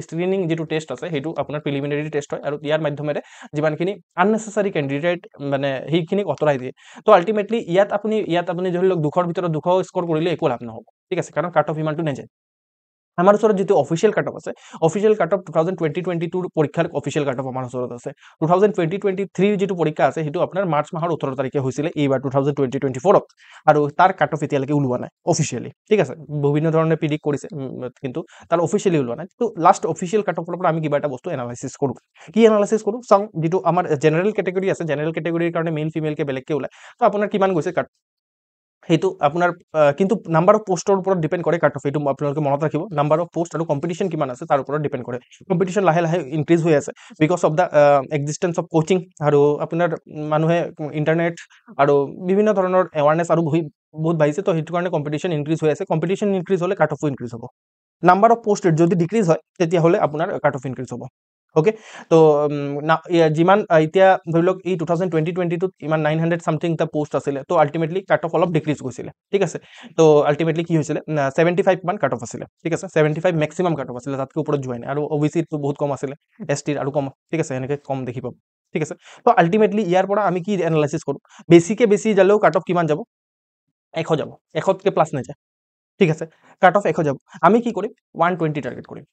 স্ক্ৰিনিং যিটো টেষ্ট আছে সেইটো আপোনাৰ প্ৰিলিমিনাৰী টেষ্ট হয় আৰু ইয়াৰ মাধ্যমেৰে যিমানখিনি আননেচেচাৰী কেণ্ডিডেট মানে সেইখিনিক আঁতৰাই দিয়ে। তো আল্টিমেটলি ইয়াত আপুনি ধৰি লওক 200ৰ ভিতৰত 200 স্ক'ৰ কৰিলে একো লাভ নহ'ব। ঠিক আছে কাৰণ কাট অফ ইমানটো নাযায়। আমাৰ ওচৰত যিটো অফিচিয়েল কাট অফ আছে, অফিচিয়েল কাট অফ 2022 পৰীক্ষাৰ অফিচিয়েল কাট অফ আমাৰ ওচৰত আছে। 2023 যিটো পৰীক্ষা আছে সেইটো আপোনাৰ মাৰ্চ মাহৰ 18 তাৰিখে হৈছিলে এইবাৰ 2024ত, আৰু তাৰ কাট অফ এতিয়ালৈকে ওলোৱা নাই অফিচিয়েলি। ঠিক আছে বিভিন্ন ধৰণে প্ৰিডিক্ট কৰিছে কিন্তু তাৰ অফিচিয়েলি ওলোৱা নাই। তো লাষ্ট অফিচিয়েল কাট অফৰ পৰা আমি কিবা এটা বস্তু এনালাইচিছ কৰোঁ। কি এনালাইচিছ কৰোঁ চাওঁ, যিটো আমাৰ জেনেৰেল কেটেগৰী আছে জেনেৰেল কেটেগৰীৰ কাৰণে মেইল ফিমেলকে বেলেগকে ওলায়। তো আপোনাৰ কিমান গৈছে কাট সেইটো আপোনাৰ কিন্তু নাম্বাৰ অফ পোষ্টৰ ওপৰত ডিপেণ্ড কৰে কাট অফ, এইটো আপোনালোকে মনত ৰাখিব। নাম্বাৰ অফ পোষ্ট আৰু কম্পিটিশ্যন কিমান আছে তাৰ ওপৰত ডিপেণ্ড কৰে। কম্পিটিশ্যন লাহে লাহে ইনক্ৰিজ হৈ আছে because of the existence of coaching, আৰু আপোনাৰ মানুহে ইণ্টাৰনেট আৰু বিভিন্ন ধৰণৰ এৱাৰনেছ আৰু বহুত বাঢ়িছে। তো সেইটো কাৰণে কম্পিটিশ্যন ইনক্ৰিজ হৈ আছে। কম্পিটিশ্যন ইনক্ৰিজ হ'লে কাট অফো ইনক্ৰিজ হ'ব। নাম্বাৰ অফ পোষ্ট যদি ডিক্ৰিজ হয় তেতিয়াহ'লে আপোনাৰ কাট অফ ইনক্ৰিজ হ'ব। অ'কে তো যিমান এতিয়া ধৰি লওক এই 2020-22ত ইমান 900 চামথিংটা পোষ্ট আছিলে, তো আল্টিমেটলি কাট অফ অলপ ডিক্ৰিজ গৈছিলে। ঠিক আছে তো আল্টিমেটলি কি হৈছিলে 75 মান কাট অফ আছিলে। ঠিক আছে 75 মেক্সিমাম কাট অফ আছিলে, তাতকৈ ওপৰত যোৱাই নাই। আৰু OBCটো বহুত কম আছিলে, STৰ আৰু কম। ঠিক আছে এনেকৈ কম দেখি পাব। ঠিক আছে তো আল্টিমেটলি ইয়াৰ পৰা আমি কি এনালাইচিছ কৰোঁ, বেছি যালেও কাট অফ কিমান যাব 100 যাব, 100কে প্লাছ নাযায়। ঠিক আছে কাট অফ 100 যাব, আমি কি কৰিম 120 টাৰ্গেট কৰিম।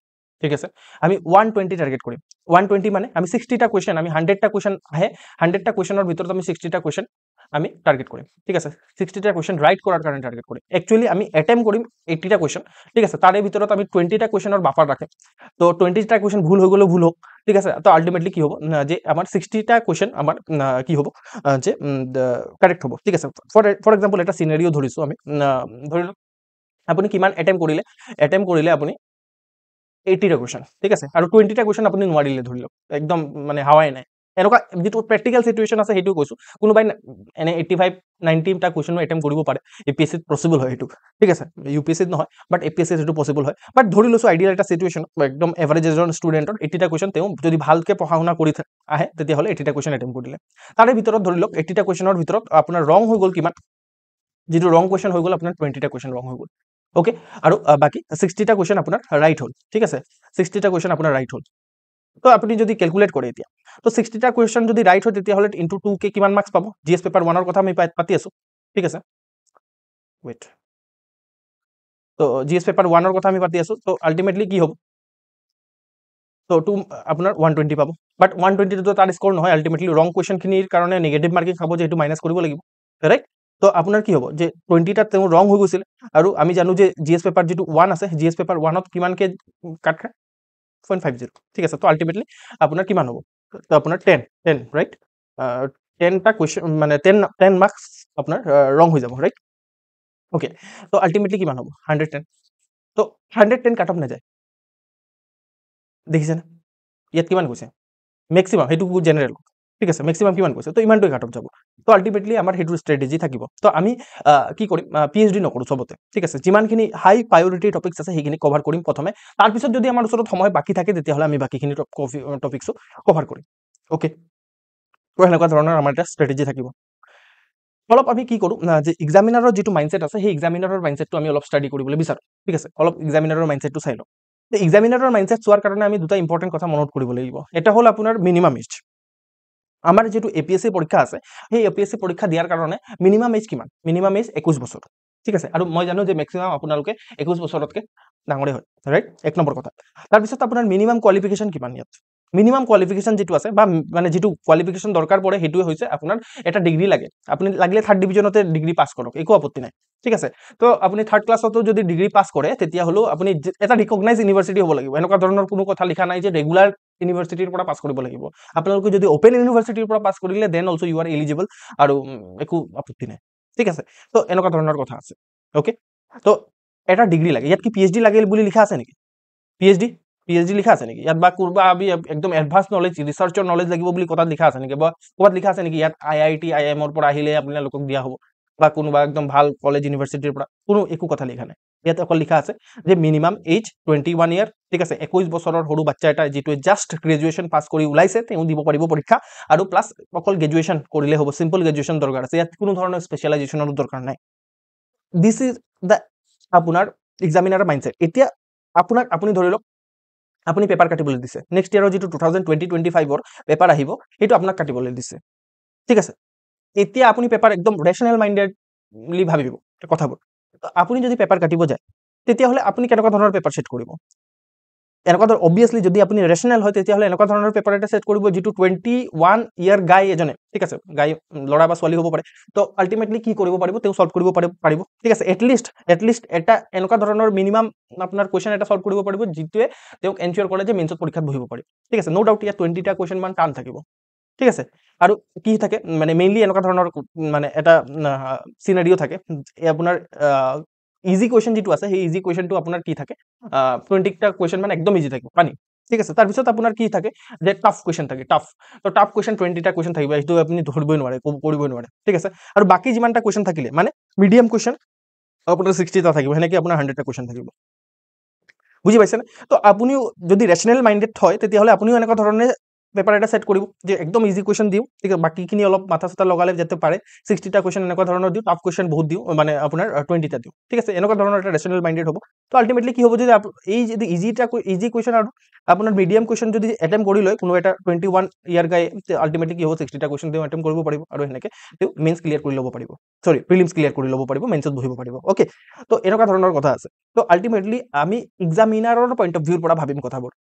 ঠিক আছে আমি 120 টাৰ্গেট কৰিম। 120 মানে আমি 60টা কুৱেশ্যন, আমি 100টা কুৱেশ্যন আহে, 100টা কুৱেশ্যনৰ ভিতৰত আমি 60টা কুৱেশ্যন আমি টাৰ্গেট কৰিম ঠিক আছে 60টা কোৱেশ্চন ৰাইট কৰাৰ কাৰণে টাৰ্গেট কৰিম একচুয়ালি আমি এটেম্প কৰিম 80টা কোৱেশ্চন ঠিক আছে তাৰে ভিতৰত আমি 20টা কোৱেশ্চনৰ বাফাৰ ৰাখিম তো 20টা কোৱেশ্চন ভুল হৈ গ'লে ভুল হোক ঠিক আছে তো আলটিমেটলি কি হ'ব যে আমাৰ 60টা কোৱেশ্চন আমাৰ কি হ'ব যে কাৰেক্ট হ'ব ঠিক আছে ফৰ এক্সাম্পল এটা সিনাৰিও ধৰিছো আমি ধৰি লওক আপুনি কিমান এটেম্প কৰিলে আপুনি 80টা কোৱেশ্চন ঠিক আছে আৰু 20টা কোৱেশ্চন আপুনি নোৱাৰিলে ধৰি লওক একদম মানে হাৱাই নাই এনেকুৱা যেটো প্ৰেক্টিকেল সিচুৱেচন আছে হেতু কৈছো কোনোবাই এনে 85 90টা কোৱেশ্চন এটেম্প কৰিব পাৰে এপিএসসি পসিবল হয় হেতু ঠিক আছে ইউপিএসসি নহয় বাট এপিএসসি হেতু পসিবল হয় বাট ধৰি লৈছো আইডিয়াল এটা সিচুৱেচন একদম এভাৰেজ এজন ষ্টুডেন্টৰ 80টা কোৱেশ্চন তেওঁ যদি ভালকে পঢ়া শুনা কৰি আহে তেতিয়া হলে 80টা কোৱেশ্চন এটেম্প কৰিলে তাৰে ভিতৰত ধৰি লওক 80টা কোৱেশ্চনৰ ভিতৰত আপোনাৰ ৰং হৈ গল কিমান যেটো ৰং কোৱেশ্চন হৈ গল আপোনাৰ 20টা কোৱেশ্চন ৰং হৈ গল ওকে আৰু বাকি 60টা কোৱেশ্চন আপোনাৰ ৰাইট হল ঠিক আছে 60টা কোৱেশ্চন আপোনাৰ ৰাইট হল তো আপুনি যদি ক্যালকুলেট কৰে এতিয়া তো 60টা কোৱেশ্চন যদি ৰাইট হয় তেতিয়া হলে ইনটু 2 কে কিমান মার্কস পাবো জিএস পেপার 1 এর কথা আমি পাতি আছো ঠিক আছে ওয়েট তো জিএস পেপার 1 এর কথা আমি পাতি আছো তো আলটিমেটলি কি হ'ব তো টু আপোনাৰ 120 পাবো বাট 120 তো তাৰ স্কোৰ নহয় আলটিমেটলি ৰং কোৱেশ্চন খিনিৰ কাৰণে নেগেটিভ মাৰ্কিং খাব যে এটো মাইনাস কৰিব লাগিব ৰাইট তো আপোনাৰ কি হ'ব যে 20টা তেওঁ ৰং হৈ গৈছিল আৰু আমি জানো যে জিএস পেপার যেটো 1 আছে জিএস পেপার 1 ত কিমান কে কাট খায় 0.50 ঠিক আছে তো আলটিমেটলি আপোনাৰ কিমান হ'ব তো আপোনাৰ 10 ৰাইট 10টা কোৱেশ্চন মানে 10 মাৰ্কস আপোনাৰ ৰং হৈ যাব ৰাইট ওকে তো আলটিমেটলি কিমান হ'ব 110 তো 110 কাট অফ না যায় দেখিছেনে ইয়াত কিমান কৈছে ম্যাক্সিমাম হেতু জেনারেল ঠিক আছে ম্যাক্সিমাম কিমান কৈছে তো ইমানটোই কাট অফ যাব তো আলটিমেটলি আমাৰ হেতু স্ট্ৰেটেজি থাকিব তো আমি কি কৰিম পিএইচডি নকৰো সবতে ঠিক আছে যিমানখিনি হাই প্ৰায়োৰিটি টপিকস আছে সেইখিনি কভাৰ কৰিম প্ৰথমে তাৰ পিছত যদি আমাৰ ওচৰত সময় বাকি থাকে তেতিয়া হলে আমি বাকিখিনি টপিকস কভাৰ কৰিম ওকে তো এনেকুৱা ধৰণৰ আমাৰ এটা স্ট্ৰেটেজি থাকিব অলপ আমি কি কৰো যে এক্সামিনাৰৰ যেটো মাইন্ডসেট আছে সেই এক্সামিনাৰৰ মাইন্ডসেটটো আমি অলপ ষ্টাডি কৰিবলৈ বিচাৰো ঠিক আছে অলপ এক্সামিনাৰৰ মাইন্ডসেটটো চাই লওঁ তো এক্সামিনাৰৰ মাইন্ডসেট চোৱাৰ কাৰণে আমি দুটা ইম্পৰ্টেন্ট কথা মনত কৰিব লাগিব এটা হল আপোনাৰ মিনিমাম এজ আমাৰ যেটো এপিএসসি পৰীক্ষা আছে সেই এপিএসসি পৰীক্ষা দিয়াৰ কাৰণে মিনিমাম এজ কিমান মিনিমাম এজ 21 বছৰ ঠিক আছে আৰু মই জানো যে ম্যাক্সিমাম আপোনালোকে 21 বছৰতকে ডাঙৰে হয় ৰাইট এক নম্বৰ কথা তাৰ পিছত আপোনাৰ মিনিমাম কোৱালিফিকেশন কিমান ইয়াত মিনিমাম কোৱালিফিকেশন যেটো আছে বা মানে যেটো কোৱালিফিকেশন দৰকাৰ পৰে হেতুৱে হৈছে আপোনাৰ এটা ডিগ্ৰী লাগে আপুনি লাগিলে থাৰ্ড ডিভিজনতে ডিগ্ৰী পাস কৰক একো আপত্তি নাই ঠিক আছে তো আপুনি থাৰ্ড ক্লাছতো যদি ডিগ্ৰী পাস কৰে তেতিয়া হলো আপুনি এটা ৰিকগনাইজ ইউনিভাৰ্সিটি হ'ব লাগিব এনেকুৱা ধৰণৰ কোনো কথা লিখা নাই যে ৰেগুলাৰ ইউনিভাৰ্সিটিৰ পৰা পাস কৰিব লাগিব আপোনালোকে যদি ওপেন ইউনিভাৰ্সিটিৰ পৰা পাস কৰিলে then also you are eligible আৰু একো আপত্তি নাই ঠিক আছে তো এনেকুৱা ধৰণৰ কথা আছে ওকে তো এটা ডিগ্ৰী লাগে ইয়াত কি পিএইচডি লাগে বুলি লিখা আছে নেকি পিএইচডি লিখা আছে নেকি ইয়াত বা কোৰবা আমি একদম এডভান্স নলেজ ৰিসাৰ্চৰ নলেজ লাগিব বুলি কথা লিখা আছে নেকি বা ক'বাত লিখা আছে নেকি ইয়াত আইআইটি আইএমৰ পৰা আহিলে আপোনালোকক দিয়া হ'ব বা কোনোবা একদম ভাল কলেজ ইউনিভাৰ্সিটিৰ পৰা কোনো একো কথা লিখা নাই ইয়াত অকল লিখা আছে যে মিনিমাম এজ 21 ইয়াৰ ঠিক আছে 21 বছৰৰ সৰু বাচ্চা এটা যেটো জাস্ট গ্ৰেজুৱেচন পাস কৰি ওলাইছে তেওঁ দিব পাৰিব পৰীক্ষা আৰু প্লাস অকল গ্ৰেজুৱেচন কৰিলে হ'ব সিম্পল গ্ৰেজুৱেচন দৰকাৰ আছে ইয়াত কোনো ধৰণৰ স্পেশালাইজেশনৰ দৰকাৰ নাই দিস ইজ দা আপোনাৰ এক্সামিনাৰৰ মাইন্ডসেট এতিয়া আপোনাক আপুনি ধৰি লওক আপুনি পেপাৰ কাটিবলৈ দিছে নেক্সট ইয়াৰৰ যেটো 2020-25 ৰ পেপাৰ আহিব হেতু আপোনাক কাটিবলৈ দিছে ঠিক আছে এতিয়া আপুনি পেপাৰ একদম ৰেশনাল মাইন্ডেডলি ভাবিব কথাবোৰ আপুনি যদি পেপাৰ কাটিব যায় তেতিয়া হলে আপুনি কেনেকুৱা ধৰণৰ পেপাৰ সেট কৰিব এনেকুৱা ধৰ অবভিয়াসলি যদি আপুনি ৰেশনাল হয় তেতিয়া হলে এনেকুৱা ধৰণৰ পেপাৰ এটা সেট কৰিব যেটো 21 ইয়াৰ গাই এজনে ঠিক আছে গাই লৰা বা ছোৱালী হ'ব পাৰে তো আলটিমেটলি কি কৰিব পাৰিব তেওঁ সলভ কৰিব পাৰিব ঠিক আছে এটলিষ্ট এটা এনেকুৱা ধৰণৰ মিনিমাম আপোনাৰ কোৱেশ্চন এটা সলভ কৰিব পাৰিব যেটোৱে তেওঁক এনশিওৰ কৰে যে মেইনছত পৰীক্ষাত বহিব পাৰিব ঠিক আছে নো ডাউট ইয়াত 20টা কোৱেশ্চন মান টান থাকিব ঠিক আছে আৰু কি থাকে মানে মেইনলি এনেকুৱা ধৰণৰ মানে এটা সিনাৰিও থাকে আপোনাৰ ইজি কোৱেশ্চন যেটো আছে সেই ইজি কোৱেশ্চনটো আপোনাৰ কি থাকে 20টা কোৱেশ্চন মানে একদম ইজি থাকে পানি ঠিক আছে তাৰ পিছত আপোনাৰ কি থাকে যে টাফ কোৱেশ্চন থাকে টাফ তো টাফ কোৱেশ্চন 20টা কোৱেশ্চন থাকিব এইটো আপুনি ধৰিবই নোৱাৰে কৰিবই নোৱাৰে ঠিক আছে আৰু বাকি যিমানটা কোৱেশ্চন থাকিলে মানে মিডিয়াম কোৱেশ্চন আপোনাৰ 60টা থাকিব হেনেকে আপোনাৰ 100টা কোৱেশ্চন থাকিব বুজি পাইছে না তো আপুনিও যদি ৰেশনাল মাইন্ডেড হয় তেতিয়া হলে আপুনিও এনেকুৱা ধৰণে পেপাৰ এটা সেট কৰিব যে একদম ইজি কোৱেশ্চন দিও ঠিক আছে বাকিখিনি অলপ মাথা সাথা লগালে যেতে পাৰে 60টা কোৱেশ্চন এনেকুৱা ধৰণৰ দিও টাফ কোৱেশ্চন বহুত দিও মানে আপোনাৰ 20টা দিও ঠিক আছে এনেকুৱা ধৰণৰ এটা ৰেশনাল মাইন্ডেড হ'ব তো আলটিমেটলি কি হ'ব যদি এই যদি ইজি কোৱেশ্চন আৰু আপোনাৰ মিডিয়াম কোৱেশ্চন যদি এটেম্প কৰি লয় কোনো এটা 21 ইয়াৰ গাই আলটিমেটলি কি হ'ব 60টা কোৱেশ্চন দিও এটেম্প কৰিব পাৰিব আৰু হেনেকে তেও মেইনস ক্লিয়াৰ কৰি ল'ব পাৰিব সৰি প্ৰিলিমছ ক্লিয়াৰ কৰি ল'ব পাৰিব মেইনছত বহিব পাৰিব ওকে তো এনেকুৱা ধৰণৰ কথা আছে তো আলটিমেটলি আমি এক্সামিনাৰৰ পইণ্ট অফ ভিউৰ পৰা ভাবিম কথাবোৰ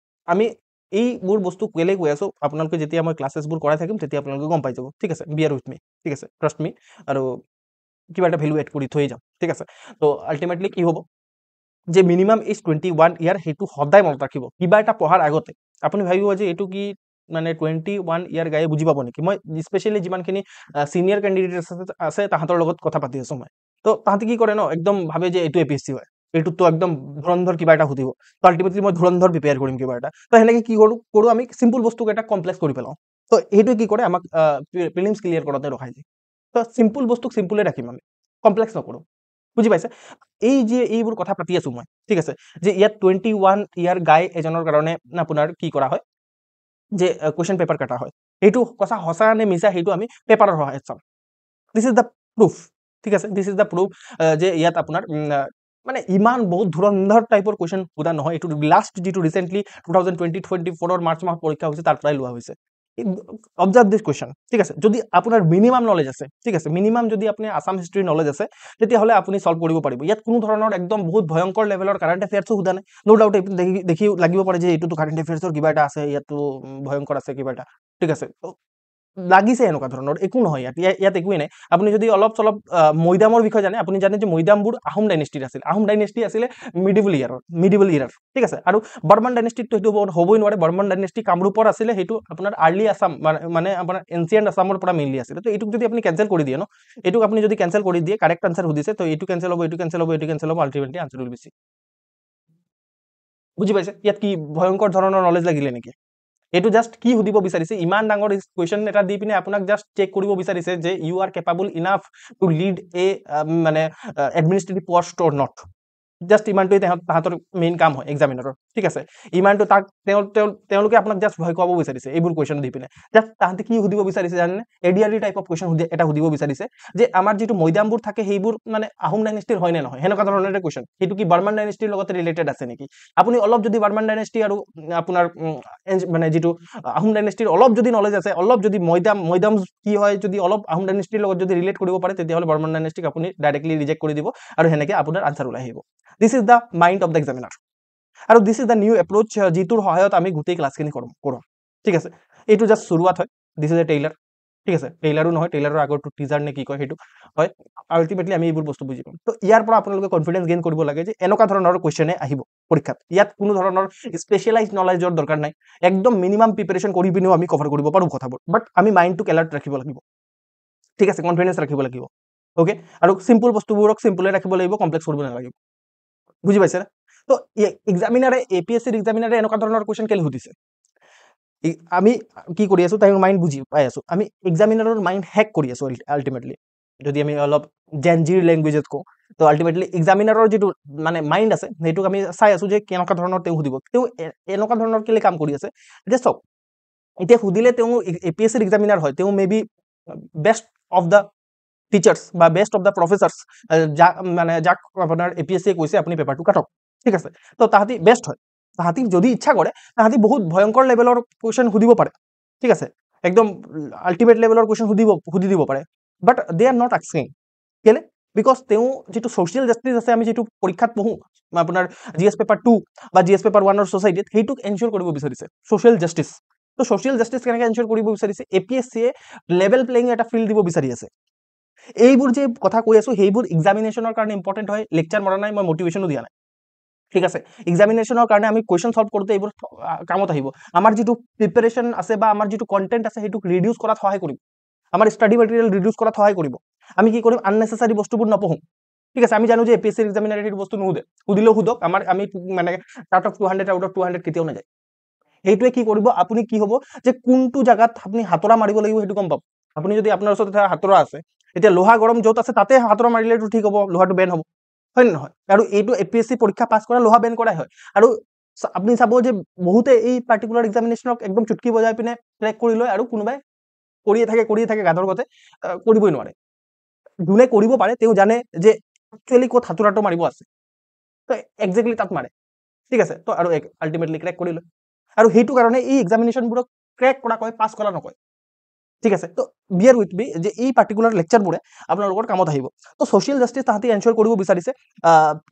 আমি এইবোৰ বস্তু কেলে কৈ আছো আপোনালোকে যেতিয়া মই ক্লাছেছবোৰ কৰাই থাকিম তেতিয়া আপোনালোকে গম পাই যাব ঠিক আছে বিয়াৰ উইথ মি ঠিক আছে ট্ৰাষ্ট মি আৰু কিবা এটা ভেলু এড কৰি থৈ যাম ঠিক আছে তো আল্টিমেটলি কি হ'ব যে মিনিমাম ইজ 21 ইয়াৰ সেইটো সদায় মনত ৰাখিব কিবা এটা পঢ়াৰ আগতে আপুনি ভাবিব যে এইটো কি মানে 21 ইয়াৰ গায়ে বুজি পাব নেকি মই স্পেচিয়েলি যিমানখিনি চিনিয়ৰ কেণ্ডিডেট আছে তাহাঁতৰ লগত কথা পাতি আছো মই তো তাহাঁতে কি কৰে ন একদম ভাবে যে এইটো এপিএছচি হয় এইটোতো একদম ধুৰন্ধৰ কিবা এটা সুধিব তো আল্টিমেটলি মই ধুৰন্ধৰ প্ৰিপেয়াৰ কৰিম কিবা এটা তো সেনেকে কি কৰো আমি চিম্পল বস্তুক এটা কমপ্লেক্স কৰি পেলাওঁ তো এইটোৱে কি কৰে আমাক প্ৰিলিমছ ক্লিয়াৰ কৰাতে ৰখাই যায় তো চিম্পল বস্তুক চিম্পলে ৰাখিম আমি কমপ্লেক্স নকৰো বুজি পাইছে এই যে এইবোৰ কথা পাতি আছো মই ঠিক আছে যে ইয়াত 21 ইয়াৰ গাই এজনৰ কাৰণে আপোনাৰ কি কৰা হয় যে কুৱেশ্যন পেপাৰ কাটা হয় এইটো কথা সঁচা নে মিছা সেইটো আমি পেপাৰৰ সহায়ত চাম দিছ ইজ দ্য প্ৰুফ ঠিক আছে দিছ ইজ দ্য প্ৰুফ যে ইয়াত আপোনাৰ মানে ইমান বহুত ধুৰন্ধৰ টাইপৰ কুৱেশ্যন সোধা নহয় এইটো লাষ্ট যিটো ৰিচেণ্টলি 2024 মাৰ্চ মাহত পৰীক্ষা হৈছে তাৰ পৰাই লোৱা হৈছে অবজাৰ্ভ দিছ কুৱেশ্যন ঠিক আছে যদি আপোনাৰ মিনিমাম নলেজ আছে ঠিক আছে মিনিমাম যদি আপুনি আসাম হিষ্ট্ৰী নলেজ আছে তেতিয়াহ'লে আপুনি সলভ কৰিব পাৰিব ইয়াত কোনো ধৰণৰ একদম বহুত ভয়ংকৰ লেভেলৰ কাৰেণ্ট এফেয়াৰ্ছো সোধা নাই ন' ডাউট দেখি লাগিব পাৰে যে এইটোতো কাৰেণ্ট এফেয়াৰ্ছৰ কিবা এটা আছে ইয়াতো ভয়ংকৰ আছে কিবা এটা ঠিক আছে লাগিছে এনেকুৱা ধৰণৰ একো নহয় ইয়াত একোৱেই নাই আপুনি যদি অলপ চলপ মৈদামৰ বিষয়ে জানে আপুনি জানে যে মৈদামবোৰ আহোম ডাইনেষ্টিৰ আছিল আহোম ডাইনেষ্টি আছিলে মিডিভেল ইয়াৰৰ ঠিক আছে আৰু বৰ্মন ডাইনেষ্টিটো সেইটো হ'বই নোৱাৰে বৰ্মন ডাইনেষ্টি কামৰূপৰ আছিলে সেইটো আপোনাৰ আৰ্লি আছাম মানে আপোনাৰ এনচিয়েণ্ট আছামৰ পৰা মেইনলি আছিলে তো এইটোক যদি আপুনি কেঞ্চেল কৰি দিয়ে ন এইটোক আপুনি যদি কেঞ্চেল কৰি দিয়ে কাৰেক্ট আনচাৰ সুধিছে তো এইটো কেঞ্চেল হ'ব এইটো কেঞ্চেল হ'ব এইটো কেঞ্চেল হ'ব আল্টিমেটলি আনচাৰ উইল বেছি বুজি পাইছে ইয়াত কি ভয়ংকৰ ধৰণৰ নলেজ লাগিলে নেকি এইটো জাষ্ট কি সুধিব বিচাৰিছে ইমান ডাঙৰ কুৱেশ্যন এটা দি পিনে আপোনাক জাষ্ট চেক কৰিব বিচাৰিছে যে you are capable enough to lead a মানে administrative post or not just ইমানটোৱে তাহাঁতৰ মেইন কাম হয় এক্সামিনাৰৰ ঠিক আছে ইমানটো তাক তেওঁলোকে আপোনাক জাষ্ট ভয় খুৱাব বিচাৰিছে এইবোৰ কুৱেশ্যন দি পিনে জাষ্ট তাহাঁতে কি সুধিব বিচাৰিছে জানেনে এডিআৰডি টাইপ অফ কুৱেশ্যন এটা সুধিব বিচাৰিছে যে আমাৰ যিটো মৈদামবোৰ থাকে সেইবোৰ মানে আহোম ডাইনেষ্টিৰ হয় নে নহয় সেনেকুৱা ধৰণৰ এটা কুৱেশ্যন সেইটো কি বৰ্মন ডাইনেষ্টিৰ লগত ৰিলেটেড আছে নেকি আপুনি অলপ যদি বৰ্মন ডাইনেষ্টি আৰু আপোনাৰ মানে যিটো আহোম ডাইনেষ্টিৰ অলপ যদি নলেজ আছে অলপ যদি মৈদাম কি হয় যদি অলপ আহোম ডাইনেষ্টিৰ লগত যদি ৰিলেট কৰিব পাৰে তেতিয়াহ'লে বৰ্মন ডাইনেষ্টিক আপুনি ডাইৰেক্টলি ৰিজেক্ট কৰি দিব আৰু সেনেকে আপোনাৰ আনচাৰ ওলাই আহিব this is the mind of the examiner আৰু this is the new approach যিটোৰ সহায়ত আমি গোটেই ক্লাছখিনি কৰোঁ ঠিক আছে এইটো জাষ্ট শুৰুৱাত হয় দিছ ইজ এ টেইলাৰ ঠিক আছে টেইলাৰো নহয় টেইলাৰৰ আগৰটো টিজাৰ নে কি কয় সেইটো হয় আল্টিমেটলি আমি এইবোৰ বস্তু বুজি পাম তো ইয়াৰ পৰা আপোনালোকে কনফিডেন্স গেইন কৰিব লাগে যে এনেকুৱা ধৰণৰ কুৱেশ্যনে আহিব পৰীক্ষাত ইয়াত কোনো ধৰণৰ স্পেচিয়েলাইজ নলেজৰ দৰকাৰ নাই একদম মিনিমাম প্ৰিপাৰেশ্যন কৰি পিনেও আমি কভাৰ কৰিব পাৰোঁ কথাবোৰ বাট আমি মাইণ্ডটোক এলাৰ্ট ৰাখিব লাগিব ঠিক আছে কনফিডেন্স ৰাখিব লাগিব অ'কে আৰু চিম্পল বস্তুবোৰক চিম্পলে ৰাখিব লাগিব কমপ্লেক্স কৰিব নালাগিব বুজি পাইছে না তো এক্সামিনাৰে এপিএছচিৰ এক্সামিনাৰে এনেকুৱা ধৰণৰ কুৱেশ্যন কেলে সুধিছে আমি কি কৰি আছো তাইৰ মাইণ্ড বুজি পাই আছো আমি এক্সামিনাৰৰ মাইণ্ড হেক কৰি আছো আল্টিমেটলি যদি আমি অলপ জেনজিৰ লেংগুৱেজত কওঁ তো আল্টিমেটলি এক্সামিনাৰৰ যিটো মানে মাইণ্ড আছে সেইটোক আমি চাই আছো যে কেনেকুৱা ধৰণৰ তেওঁ সুধিব তেওঁ এনেকুৱা ধৰণৰ কেলে কাম কৰি আছে এতিয়া চাওক এতিয়া সুধিলে তেওঁ এপিএছচিৰ এক্সামিনাৰ হয় তেওঁ may be best of the teachers বা বেষ্ট অফ দ্য প্ৰফেচাৰ্ছ যাক আপোনাৰ এপিএছচিয়ে কৈছে আপুনি পেপাৰটো কাটক ঠিক আছে তো তাহাঁতি বেষ্ট হয় তাহাঁতি যদি ইচ্ছা কৰে তাহাঁতি বহুত ভয়ংকৰ লেভেলৰ কুৱেশ্যন সুধিব পাৰে ঠিক আছে একদম আল্টিমেট লেভেলৰ কুৱেশ্যন সুধি দিব পাৰে but they are not asking কেলে বিকজ তেওঁ যিটো ছ'চিয়েল জাষ্টিছ আছে আমি যিটো পৰীক্ষাত পঢ়োঁ আপোনাৰ জিএছ পেপাৰ 2 বা জিএছ পেপাৰ 1ৰ ছ'চাইটিত সেইটোক এনচিয়ৰ কৰিব বিচাৰিছে ছ'চিয়েল জাষ্টিছ তো ছ'চিয়েল জাষ্টিছ কেনেকৈ এনচিয়ৰ কৰিব বিচাৰিছে এপিএছচিয়ে লেভেল প্লেইং এটা ফিল্ড দিব বিচাৰি আছে এইবোৰ যে কথা কৈ আছো সেইবোৰ এক্সামিনেশ্যনৰ কাৰণে ইম্পৰ্টেণ্ট হয় লেকচাৰ মৰা নাই মই মটিভেশ্যনো দিয়া নাই ঠিক আছে এক্সামিনেশ্যনৰ কাৰণে আমি কুৱেশ্যন সলভ কৰোঁতে এইবোৰ কামত আহিব আমাৰ যিটো প্ৰিপাৰেশ্যন আছে বা আমাৰ যিটো কণ্টেণ্ট আছে সেইটোক ৰিডিউচ কৰাত সহায় কৰিব আমাৰ ষ্টাডি মেটেৰিয়েল ৰিডিউচ কৰাত সহায় কৰিব আমি কি কৰিম আননেচেচাৰী বস্তুবোৰ নপঢ়োঁ ঠিক আছে আমি জানো যে এপিএছচিৰ এক্সামিনাৰে সেইটো বস্তু নুসুধে সুধিলেও সোধক আমি মানে আউট অফ 200 কেতিয়াও নাযায় সেইটোৱে কি কৰিব আপুনি কি হ'ব যে কোনটো জায়গাত আপুনি হাতৰা মাৰিব লাগিব সেইটো গম পাব আপুনি যদি আপোনাৰ ওচৰত এটা হাতৰা আছে এতিয়া লোহা গৰম য'ত আছে তাতে হাতৰা মাৰিলেতো ঠিক হ'ব লোহাটো বেন হ'ব হয় নে নহয় আৰু এইটো এপিএছচি পৰীক্ষা পাছ কৰা লোহা বেন কৰাই হয় আৰু আপুনি চাব যে বহুতে এই পাৰ্টিকুলাৰ এক্সামিনেশ্যনক একদম চুটকি বজাই পিনে ট্ৰেক কৰি লয় আৰু কোনোবাই কৰিয়ে থাকে গাধৰ গতে কৰিবই নোৱাৰে যোনে কৰিব পাৰে তেওঁ জানে যে একচুৱেলি ক'ত হাতোৰাটো মাৰিব আছে তো একজেক্টলি তাত মাৰে ঠিক আছে তো আৰু আল্টিমেটলি ক্ৰেক কৰি লয় আৰু সেইটো কাৰণে এই এক্সামিনেশ্যনবোৰক ক্ৰেক কৰা কয় পাছ কৰা নকয় ঠিক আছে তো বিয়াৰ উইথ মি যে এই পাৰ্টিকুলাৰ লেকচাৰবোৰে আপোনালোকৰ কামত আহিব তো ছ'চিয়েল জাষ্টিছ তাহাঁতি এনচিয়ৰ কৰিব বিচাৰিছে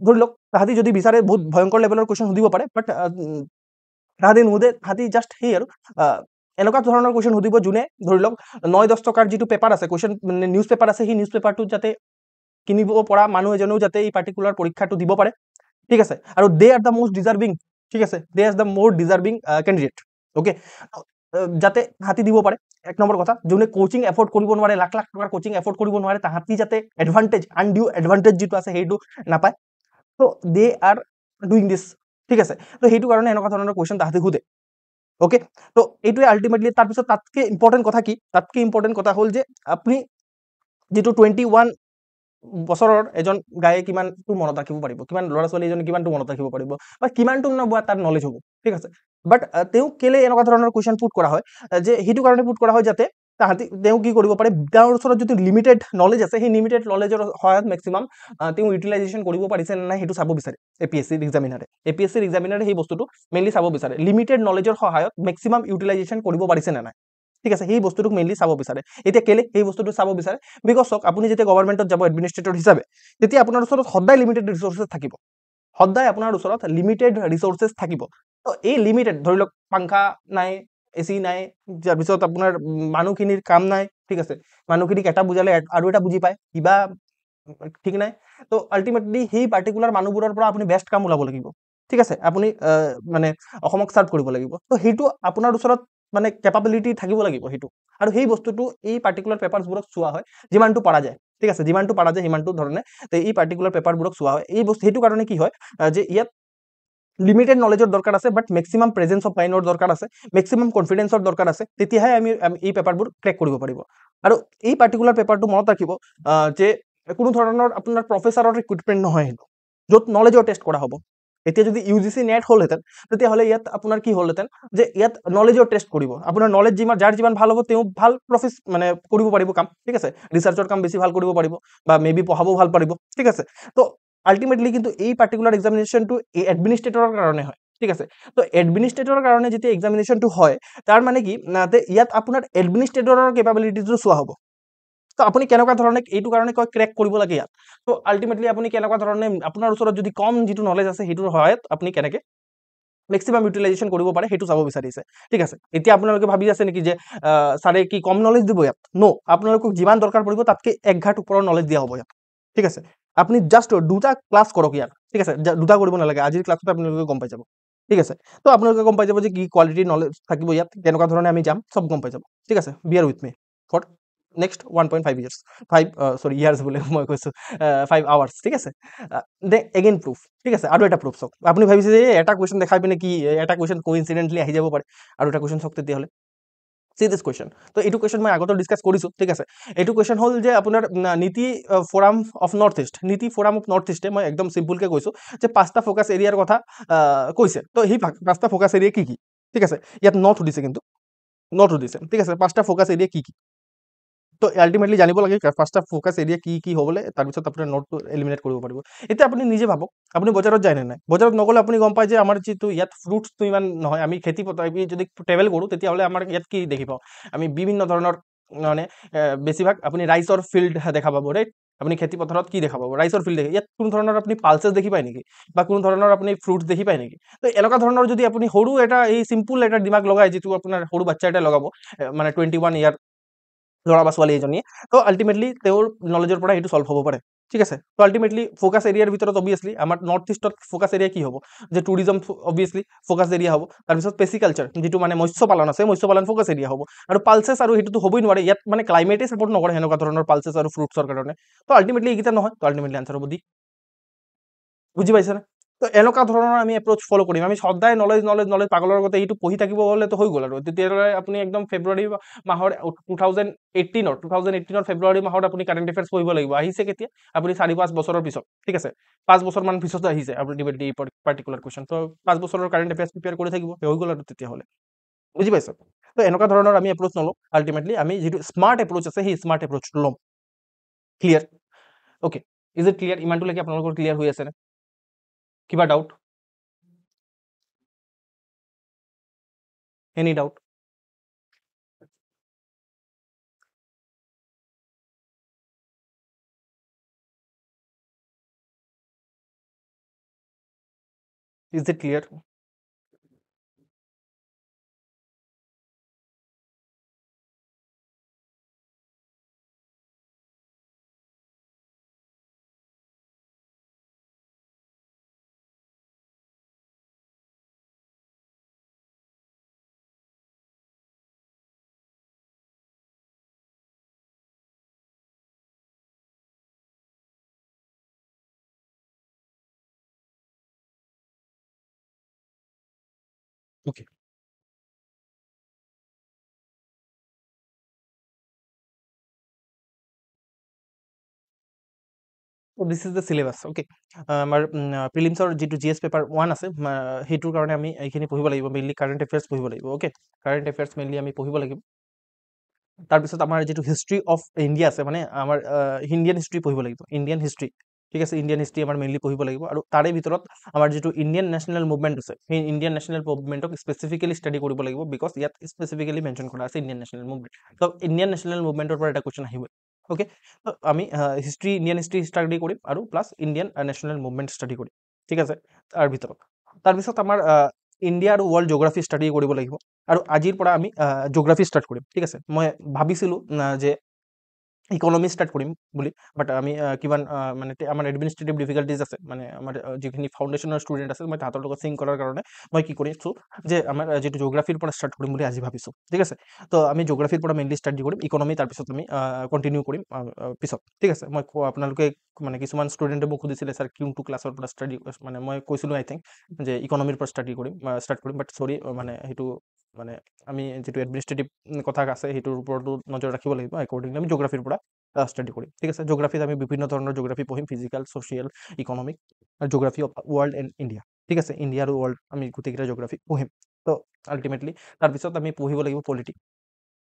ধৰি লওক তাহাঁতি যদি বিচাৰে বহুত ভয়ংকৰ লেভেলৰ কুৱেশ্যন সুধিব পাৰে বাট তাহাঁতি নুসুধে, তাহাঁতি জাষ্ট সেই আৰু এনেকুৱা ধৰণৰ কুৱেশ্যন সুধিব যোনে ধৰি লওক 9-10 টকাৰ যিটো পেপাৰ আছে, কুৱেশ্যন মানে নিউজ পেপাৰ আছে, সেই নিউজ পেপাৰটোত যাতে কিনিব পৰা মানুহ এজনেও যাতে এই পাৰ্টিকুলাৰ পৰীক্ষাটো দিব পাৰে, ঠিক আছে, আৰু they are the most deserving, ঠিক আছে, they are the most deserving candidate, okay, যাতে তাহাঁতি দিব পাৰে। এক নম্বৰ কথা, যোনে কোচিং এফৰ্ড কৰিব নোৱাৰে, লাখ লাখ টকাৰ কোচিং এফৰ্ড কৰিব নোৱাৰে, তাহাঁতি যাতে এডভান্টেজ, আনডিউ এডভান্টেজ যিটো আছে সেইটো নাপায়, ত' দে আৰ ডুইং দিছ, ঠিক আছে, ত' সেইটো কাৰণে এনেকুৱা ধৰণৰ কুৱেশ্যন তাহাঁতি সোধে, অ'কে, ত' এইটোৱে আল্টিমেটলি, তাৰপিছত তাতকে ইম্পৰ্টেণ্ট কথা কি, তাতকে ইম্পৰ্টেণ্ট কথা হ'ল যে আপুনি যিটো 21 বছৰৰ এজন গায়ে কিমানটো মনত ৰাখিব পাৰিব, কিমান ল'ৰা ছোৱালী এজনে কিমানটো মনত ৰাখিব পাৰিব, বা কিমানটো নবোৱা তাৰ নলেজ হ'ব, ঠিক আছে, বাট তেওঁ কেলে এনেকুৱা ধৰণৰ কুৱেশ্যন পুট কৰা হয়, যে সেইটো কাৰণে পুট কৰা হয় যাতে তাহাঁতি তেওঁ কি কৰিব পাৰে, তেওঁৰ ওচৰত যিটো লিমিটেড নলেজ আছে, সেই লিমিটেড নলেজৰ সহায়ত মেক্সিমাম তেওঁ ইউটিলাইজেশ্যন কৰিব পাৰিছে নে নাই সেইটো চাব বিচাৰে এপিএছচিৰ এক্সামিনাৰে। এপিএছচিৰ এক্সামিনাৰে সেই বস্তুটো মেইনলি চাব বিচাৰে, লিমিটেড নলেজৰ সহায়ত মেক্সিমাম ইউটিলাইজেশ্যন কৰিব পাৰিছে নে নাই, ঠিক আছে, সেই বস্তুটোক মেইনলি চাব বিচাৰে। এতিয়া কেলে সেই বস্তুটো চাব বিচাৰে, বিকজ চাওক আপুনি যেতিয়া গভৰ্ণমেণ্টত যাব এডমিনিষ্ট্ৰেটৰ হিচাপে, তেতিয়া আপোনাৰ ওচৰত সদায় লিমিটেড ৰিচোৰ্চেছ থাকিব, সদায় আপোনাৰ ওচৰত লিমিটেড ৰিচোৰ্চেছ থাকিব। তো এই লিমিটেড ধৰি লওক পাংখা নাই, এচি নাই, তাৰপিছত আপোনাৰ মানুহখিনিৰ কাম নাই, ঠিক আছে, মানুহখিনিক এটা বুজালে আৰু এটা বুজি পায়, কিবা ঠিক নাই, তো আল্টিমেটলি সেই পাৰ্টিকুলাৰ মানুহবোৰৰ পৰা আপুনি বেষ্ট কাম ওলাব লাগিব, ঠিক আছে, আপুনি মানে অসমক চাৰ্ভ কৰিব লাগিব, তো সেইটো আপোনাৰ ওচৰত মানে কেপাবিলিটি থাকিব লাগিব সেইটো, আৰু সেই বস্তুটো এই পাৰ্টিকুলাৰ পেপাৰছবোৰক চোৱা হয় যিমানটো পৰা যায়, ঠিক আছে, যিমানটো পৰা যায় সিমানটো ধৰণে এই পাৰ্টিকুলাৰ পেপাৰবোৰক চোৱা হয়। এই বস্তু সেইটো কাৰণে কি হয় যে ইয়াত লিমিটেড নলেজৰ দৰকাৰ আছে, বাট মেক্সিমাম প্ৰেজেন্স অফ মাইণ্ডৰ দৰকাৰ আছে, মেক্সিমাম কনফিডেন্সৰ দৰকাৰ আছে, তেতিয়াহে আমি এই পেপাৰবোৰ ক্ৰেক কৰিব পাৰিব। আৰু এই পাৰ্টিকুলাৰ পেপাৰটো মনত ৰাখিব যে কোনো ধৰণৰ আপোনাৰ প্ৰফেচাৰৰ ৰিক্ৰুটমেণ্ট নহয়, সেইটো য'ত নলেজৰ টেষ্ট কৰা হ'ব। এতিয়া যদি ইউজিচি নেট হ'লহেঁতেন, তেতিয়াহ'লে ইয়াত আপোনাৰ কি হ'লহেঁতেন যে ইয়াত নলেজৰ টেষ্ট কৰিব, আপোনাৰ নলেজ যাৰ যিমান ভাল হ'ব তেওঁ ভাল মানে কৰিব পাৰিব কাম, ঠিক আছে, ৰিচাৰ্চৰ কাম বেছি ভাল কৰিব পাৰিব, বা মে বি পঢ়াবও ভাল পাৰিব, ঠিক আছে। তো আল্টিমেটলি কিন্তু এই পাৰ্টিকুলাৰ এক্সামিনেশ্যনটো এই এডমিনিষ্ট্ৰেটৰৰ কাৰণে হয়, ঠিক আছে। তো এডমিনিষ্ট্ৰেটৰৰ কাৰণে যেতিয়া এক্সামিনেশ্যনটো হয়, তাৰ মানে কি ইয়াত আপোনাৰ এডমিনিষ্ট্ৰেটৰৰ কেপাবিলিটিটো চোৱা হ'ব। তো আপুনি কেনেকুৱা ধৰণে এইটো কাৰণে কয় ক্ৰেক কৰিব লাগে ইয়াত, তো আল্টিমেটলি আপুনি কেনেকুৱা ধৰণে আপোনাৰ ওচৰত যদি কম যিটো নলেজ আছে সেইটোৰ সহায়ত আপুনি কেনেকে মেক্সিমাম ইউটিলাইজেশ্যন কৰিব পাৰে সেইটো চাব বিচাৰিছে, ঠিক আছে। এতিয়া আপোনালোকে ভাবি আছে নেকি যে ছাৰে কি কম নলেজ দিব ইয়াত, ন', আপোনালোকক যিমান দৰকাৰ পৰিব তাতকে এক ঘাট ওপৰৰ নলেজ দিয়া হ'ব ইয়াত, ঠিক আছে। আপুনি জাষ্ট দুটা ক্লাছ কৰক ইয়াত, ঠিক আছে, দুটা কৰিব নালাগে, আজিৰ ক্লাছতে আপোনালোকে গম পাই যাব, ঠিক আছে। তো আপোনালোকে গম পাই যাব যে কি কোৱালিটিৰ নলেজ থাকিব ইয়াত, কেনেকুৱা ধৰণে আমি যাম, চব গম পাই যাব, ঠিক আছে। Bear with me for next 1.5 years, 5 বোলে মই কৈছোঁ 5 আৱাৰ্ছ, ঠিক আছে। দে এগেইন প্ৰুফ, ঠিক আছে, আৰু এটা প্ৰুফ চাওক। আপুনি ভাবিছে যে এটা কুৱেশ্যন দেখাই পিনে কি এটা কুৱেশ্যন কোইনচিডেণ্টলি আহি যাব পাৰে, আৰু এটা কুৱেশ্যন চাওক তেতিয়াহ'লে চি দিছ কুৱেশ্যন। তো এইটো কুৱেশ্যন মই আগতে ডিছকাছ কৰিছোঁ, ঠিক আছে। এইটো কুৱেশ্যন হ'ল যে আপোনাৰ নীতি ফৰাম অফ নৰ্থ ইষ্ট, নীতি ফৰাম অফ নৰ্থ ইষ্টে মই একদম চিম্পুলকৈ কৈছোঁ যে 5টা ফ'কাছ এৰিয়াৰ কথা কৈছে। তো সেই 5টা ফ'কাছ এৰিয়া কি কি, ঠিক আছে, ইয়াত নৰ্থ সুধিছে, কিন্তু নৰ্থ সুধিছে, ঠিক আছে, 5টা ফ'কাছ এৰিয়া কি কি, তো আল্টিমেটলি জানিব লাগে 5টা ফ'কাছ এৰিয়া কি কি হ'বলে, তাৰপিছত আপোনাৰ নৰ্থটো এলিমিনেট কৰিব পাৰিব। এতিয়া আপুনি নিজে ভাবক, আপুনি বজাৰত যায় নে নাই, বজাৰত নগ'লে আপুনি গম পায় যে আমাৰ যিটো ইয়াত ফ্ৰুটছটো ইমান নহয়, আমি খেতি পথাৰ আমি যদি ট্ৰেভেল কৰোঁ তেতিয়াহ'লে আমাৰ ইয়াত কি দেখি পাওঁ, আমি বিভিন্ন ধৰণৰ মানে বেছিভাগ আপুনি ৰাইচৰ ফিল্ড দেখা পাব, ৰাইট, আপুনি খেতি পথাৰত কি দেখা পাব, ৰাইচৰ ফিল্ড দেখি, ইয়াত কোনো ধৰণৰ আপুনি পালচেছ দেখি পায় নেকি, বা কোনো ধৰণৰ আপুনি ফ্ৰুটছ দেখি পায় নেকি। তো এনেকুৱা ধৰণৰ যদি আপুনি সৰু এটা এই চিম্পুল এটা দিমাগ লগাই, যিটো আপোনাৰ সৰু বাচ্ছা এটা লগাব, মানে 21 ইয়াৰ ল'ৰা বা ছোৱালী এজনীয়ে, তো আল্টিমেটলি তেওঁৰ নলেজৰ পৰা সেইটো চল্ভ হ'ব পাৰে, ঠিক আছে। তো আল্টিমেটলি ফ'কাছ এৰিয়াৰ ভিতৰত অবভিয়াছলি আমাৰ নৰ্থ ইষ্টত ফ'কাছ এৰিয়া কি হ'ব, যে টুৰিজম অবভিয়াছলি ফ'কাছ এৰিয়া হ'ব, তাৰপিছত পেচিকালচাৰ যিটো মানে মৎস্য পালন আছে, মৎস্য পালন ফ'কাছ এৰিয়া হ'ব, আৰু পালচেছ, আৰু সেইটোতো হ'বই নোৱাৰে ইয়াত, মানে ক্লাইমেটে ছাপৰ্ট নকৰে সেনেকুৱা ধৰণৰ পালচেছ আৰু ফ্ৰুটছৰ কাৰণে। তো আল্টিমেটলি এইকেইটা নহয়, তো আল্টিমেটলি আনচাৰ হ'ব ডি, বুজি পাইছেনে। তো এনেকুৱা ধৰণৰ আমি এপ্ৰ'চ ফ'ল' কৰিম, আমি সদায় নলেজ নলেজ নলেজ পাগলৰ আগতে এইটো পঢ়ি থাকিব হ'লেতো হৈ গ'ল, আৰু তেতিয়াহ'লে আপুনি একদম ফেব্ৰুৱাৰী মাহৰ 2018 ফেব্ৰুৱাৰী মাহত আপুনি কাৰেণ্ট এফেয়াৰ্ছ পঢ়িব লাগিব। আহিছে কেতিয়া, আপুনি 4-5 বছৰৰ পিছত, ঠিক আছে, 5 বছৰমান পিছত আহিছে আল্টিমেটলি এই পাৰ্টিকুলাৰ কুৱেশ্যন। তো 5 বছৰৰ কাৰেণ্ট এফেয়াৰ্ছ প্ৰিপেয়াৰ কৰি থাকিব, হৈ গ'ল আৰু তেতিয়াহ'লে, বুজি পাইছে। তো এনেকুৱা ধৰণৰ আমি এপ্ৰ'চ নলওঁ, আল্টিমেটলি আমি যিটো স্মাৰ্ট এপ্ৰ'চ আছে সেই স্মাৰ্ট এপ্ৰ'চটো ল'ম। Clear, okay, is it clear, ইমানটোলৈকে আপোনালোকৰ ক্লিয়াৰ হৈ আছেনে, কিবা doubt, any doubt? Is it clear? Okay. So this is the syllabus. Okay. আমাৰ প্ৰিলিমছৰ যিটো জিএছ পেপাৰ 1 আছে সেইটোৰ কাৰণে আমি এইখিনি পঢ়িব লাগিব, মেইনলি কাৰেণ্ট এফেয়াৰ্ছ পঢ়িব লাগিব। ওকে, কাৰেণ্ট এফেয়াৰ্ছ মেইনলি আমি পঢ়িব লাগিব। তাৰপিছত আমাৰ যিটো হিষ্ট্ৰী অফ ইণ্ডিয়া আছে, মানে আমাৰ ইণ্ডিয়ান হিষ্ট্ৰী পঢ়িব লাগিব, ইণ্ডিয়ান হিষ্ট্ৰী। ঠিক আছে, ইণ্ডিয়ান হিষ্ট্ৰী আমাৰ মেইনলি পঢ়িব লাগিব। আৰু তাৰে ভিতৰত আমাৰ যিটো ইণ্ডিয়ান নেশ্যনেল মুভমেণ্ট আছে, সেই ইণ্ডিয়ান নেশ্যনেল মুভমেণ্টক স্পেচিফিকেলি ষ্টাডি কৰিব লাগিব, বিকজ ইয়াত স্পেচিফিকেলি মেনশ্যন কৰা আছে ইণ্ডিয়ান নেশ্যনেল মুভমেণ্ট। ত' ইণ্ডিয়ান নেশ্যনেল মুভমেণ্টৰ পৰা এটা কুৱেশ্যন আহিবই। ওকে, আমি হিষ্ট্ৰী, ইণ্ডিয়ান হিষ্ট্ৰী ষ্টাডি কৰিম আৰু plus Indian national movement study কৰিম। ঠিক আছে, তাৰ ভিতৰত তাৰপিছত আমাৰ ইণ্ডিয়া আৰু ৱৰ্ল্ড জিঅ'গ্ৰাফী ষ্টাডি কৰিব লাগিব। আৰু আজিৰ পৰা আমি জিঅ'গ্ৰাফী ষ্টাৰ্ট কৰিম। ঠিক আছে, মই ভাবিছিলোঁ যে ইকনমি ষ্টাৰ্ট কৰিম বুলি, বাট আমি কিমান মানে আমাৰ এডমিনিষ্ট্ৰেটিভ ডিফিকাল্টিজ আছে, মানে আমাৰ যিখিনি ফাউণ্ডেশ্যনৰ ষ্টুডেণ্ট আছে, মই তাহাঁতৰ লগত চিংক কৰাৰ কাৰণে মই কি কৰিছোঁ যে আমাৰ যিটো জিঅ'গ্ৰাফীৰ পৰা ষ্টাৰ্ট কৰিম বুলি আজি ভাবিছোঁ। ঠিক আছে, তো আমি জিঅ'গ্ৰাফীৰ পৰা মেইনলি ষ্টাডি কৰিম, ইকনমি তাৰপিছত আমি কণ্টিনিউ কৰিম পিছত। ঠিক আছে, মই আপোনালোকে মানে কিছুমান ষ্টুডেণ্টে মোক সুধিছিলে ছাৰ কোনটো ক্লাছৰ পৰা ষ্টাডি, মানে মই কৈছিলোঁ আই থিংক যে ইকনমিৰ পৰা ষ্টাৰ্ট কৰিম, বাট চৰি, মানে সেইটো মানে আমি যিটো এডমিনিষ্ট্ৰেটিভ কথা আছে সেইটোৰ ওপৰতো নজৰ ৰাখিব লাগিব। একৰ্ডিংলি আমি জিঅ'গ্ৰাফীৰ পৰা ষ্টাডি কৰিম। ঠিক আছে, জিঅ'গ্ৰাফীত আমি বিভিন্ন ধৰণৰ জিঅ'গ্ৰাফী পঢ়িম, ফিজিকেল, ছ'চিয়েল, ইকনমিক, আৰু geography of world and India. ঠিক আছে, ইণ্ডিয়া আৰু ৱৰ্ল্ড আমি গোটেইকেইটা জিঅ'গ্ৰাফী পঢ়িম। ত' আল্টিমেটলি তাৰপিছত আমি পঢ়িব লাগিব পলিটি।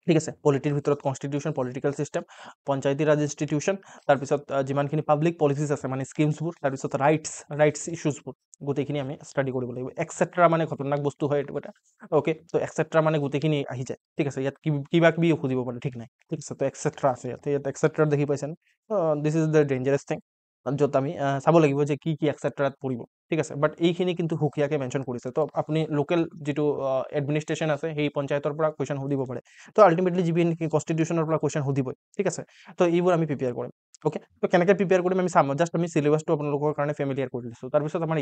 ঠিক আছে, পলিটিৰ ভিতৰত constitution, political system, Panchayati Raj institution, তাৰপিছত যিমানখিনি পাব্লিক পলিচিছ আছে মানে স্কিমছবোৰ, তাৰপিছত ৰাইটছ ইছ্যুজবোৰ গোটেইখিনি আমি ষ্টাডি কৰিব লাগিব। এক্সেট্ৰা মানে খতৰনাক বস্তু হয় এইটো এটা। অ'কে, তো এক্সেট্ৰা মানে গোটেইখিনি আহি যায়। ঠিক আছে, ইয়াত কিবা কিবি সুধিব পাৰে, ঠিক নাই। ঠিক আছে, তো এক্সেট্ৰা আছে ইয়াত এক্সেট্ৰা দেখি পাইছেনে? দিছ ইজ দ্য ডেঞ্জাৰাছ থিং, য'ত আমি চাব লাগিব যে কি কি এক্সেট্ৰাত পৰিব। ঠিক আছে, বাট এইখিনি কিন্তু সুকীয়াকৈ মেনশ্যন কৰিছে। তো আপুনি লোকেল যিটো এডমিনিষ্ট্ৰেশ্যন আছে সেই পঞ্চায়তৰ পৰা কুৱেশ্যন সুধিব পাৰে। তো আল্টিমেটলি যিবি কনষ্টিটিউশ্যনৰ পৰা কুৱেশ্যন সুধিবই। ঠিক আছে, তো এইবোৰ আমি প্ৰিপেয়াৰ কৰিম। অ'কে, তো কেনেকৈ প্ৰিপেয়াৰ কৰিম আমি চাম, জাষ্ট আমি চিলেবাছটো আপোনালোকৰ কাৰণে ফেমিলিয়াৰ কৰি দিছোঁ। তাৰপিছত আমাৰ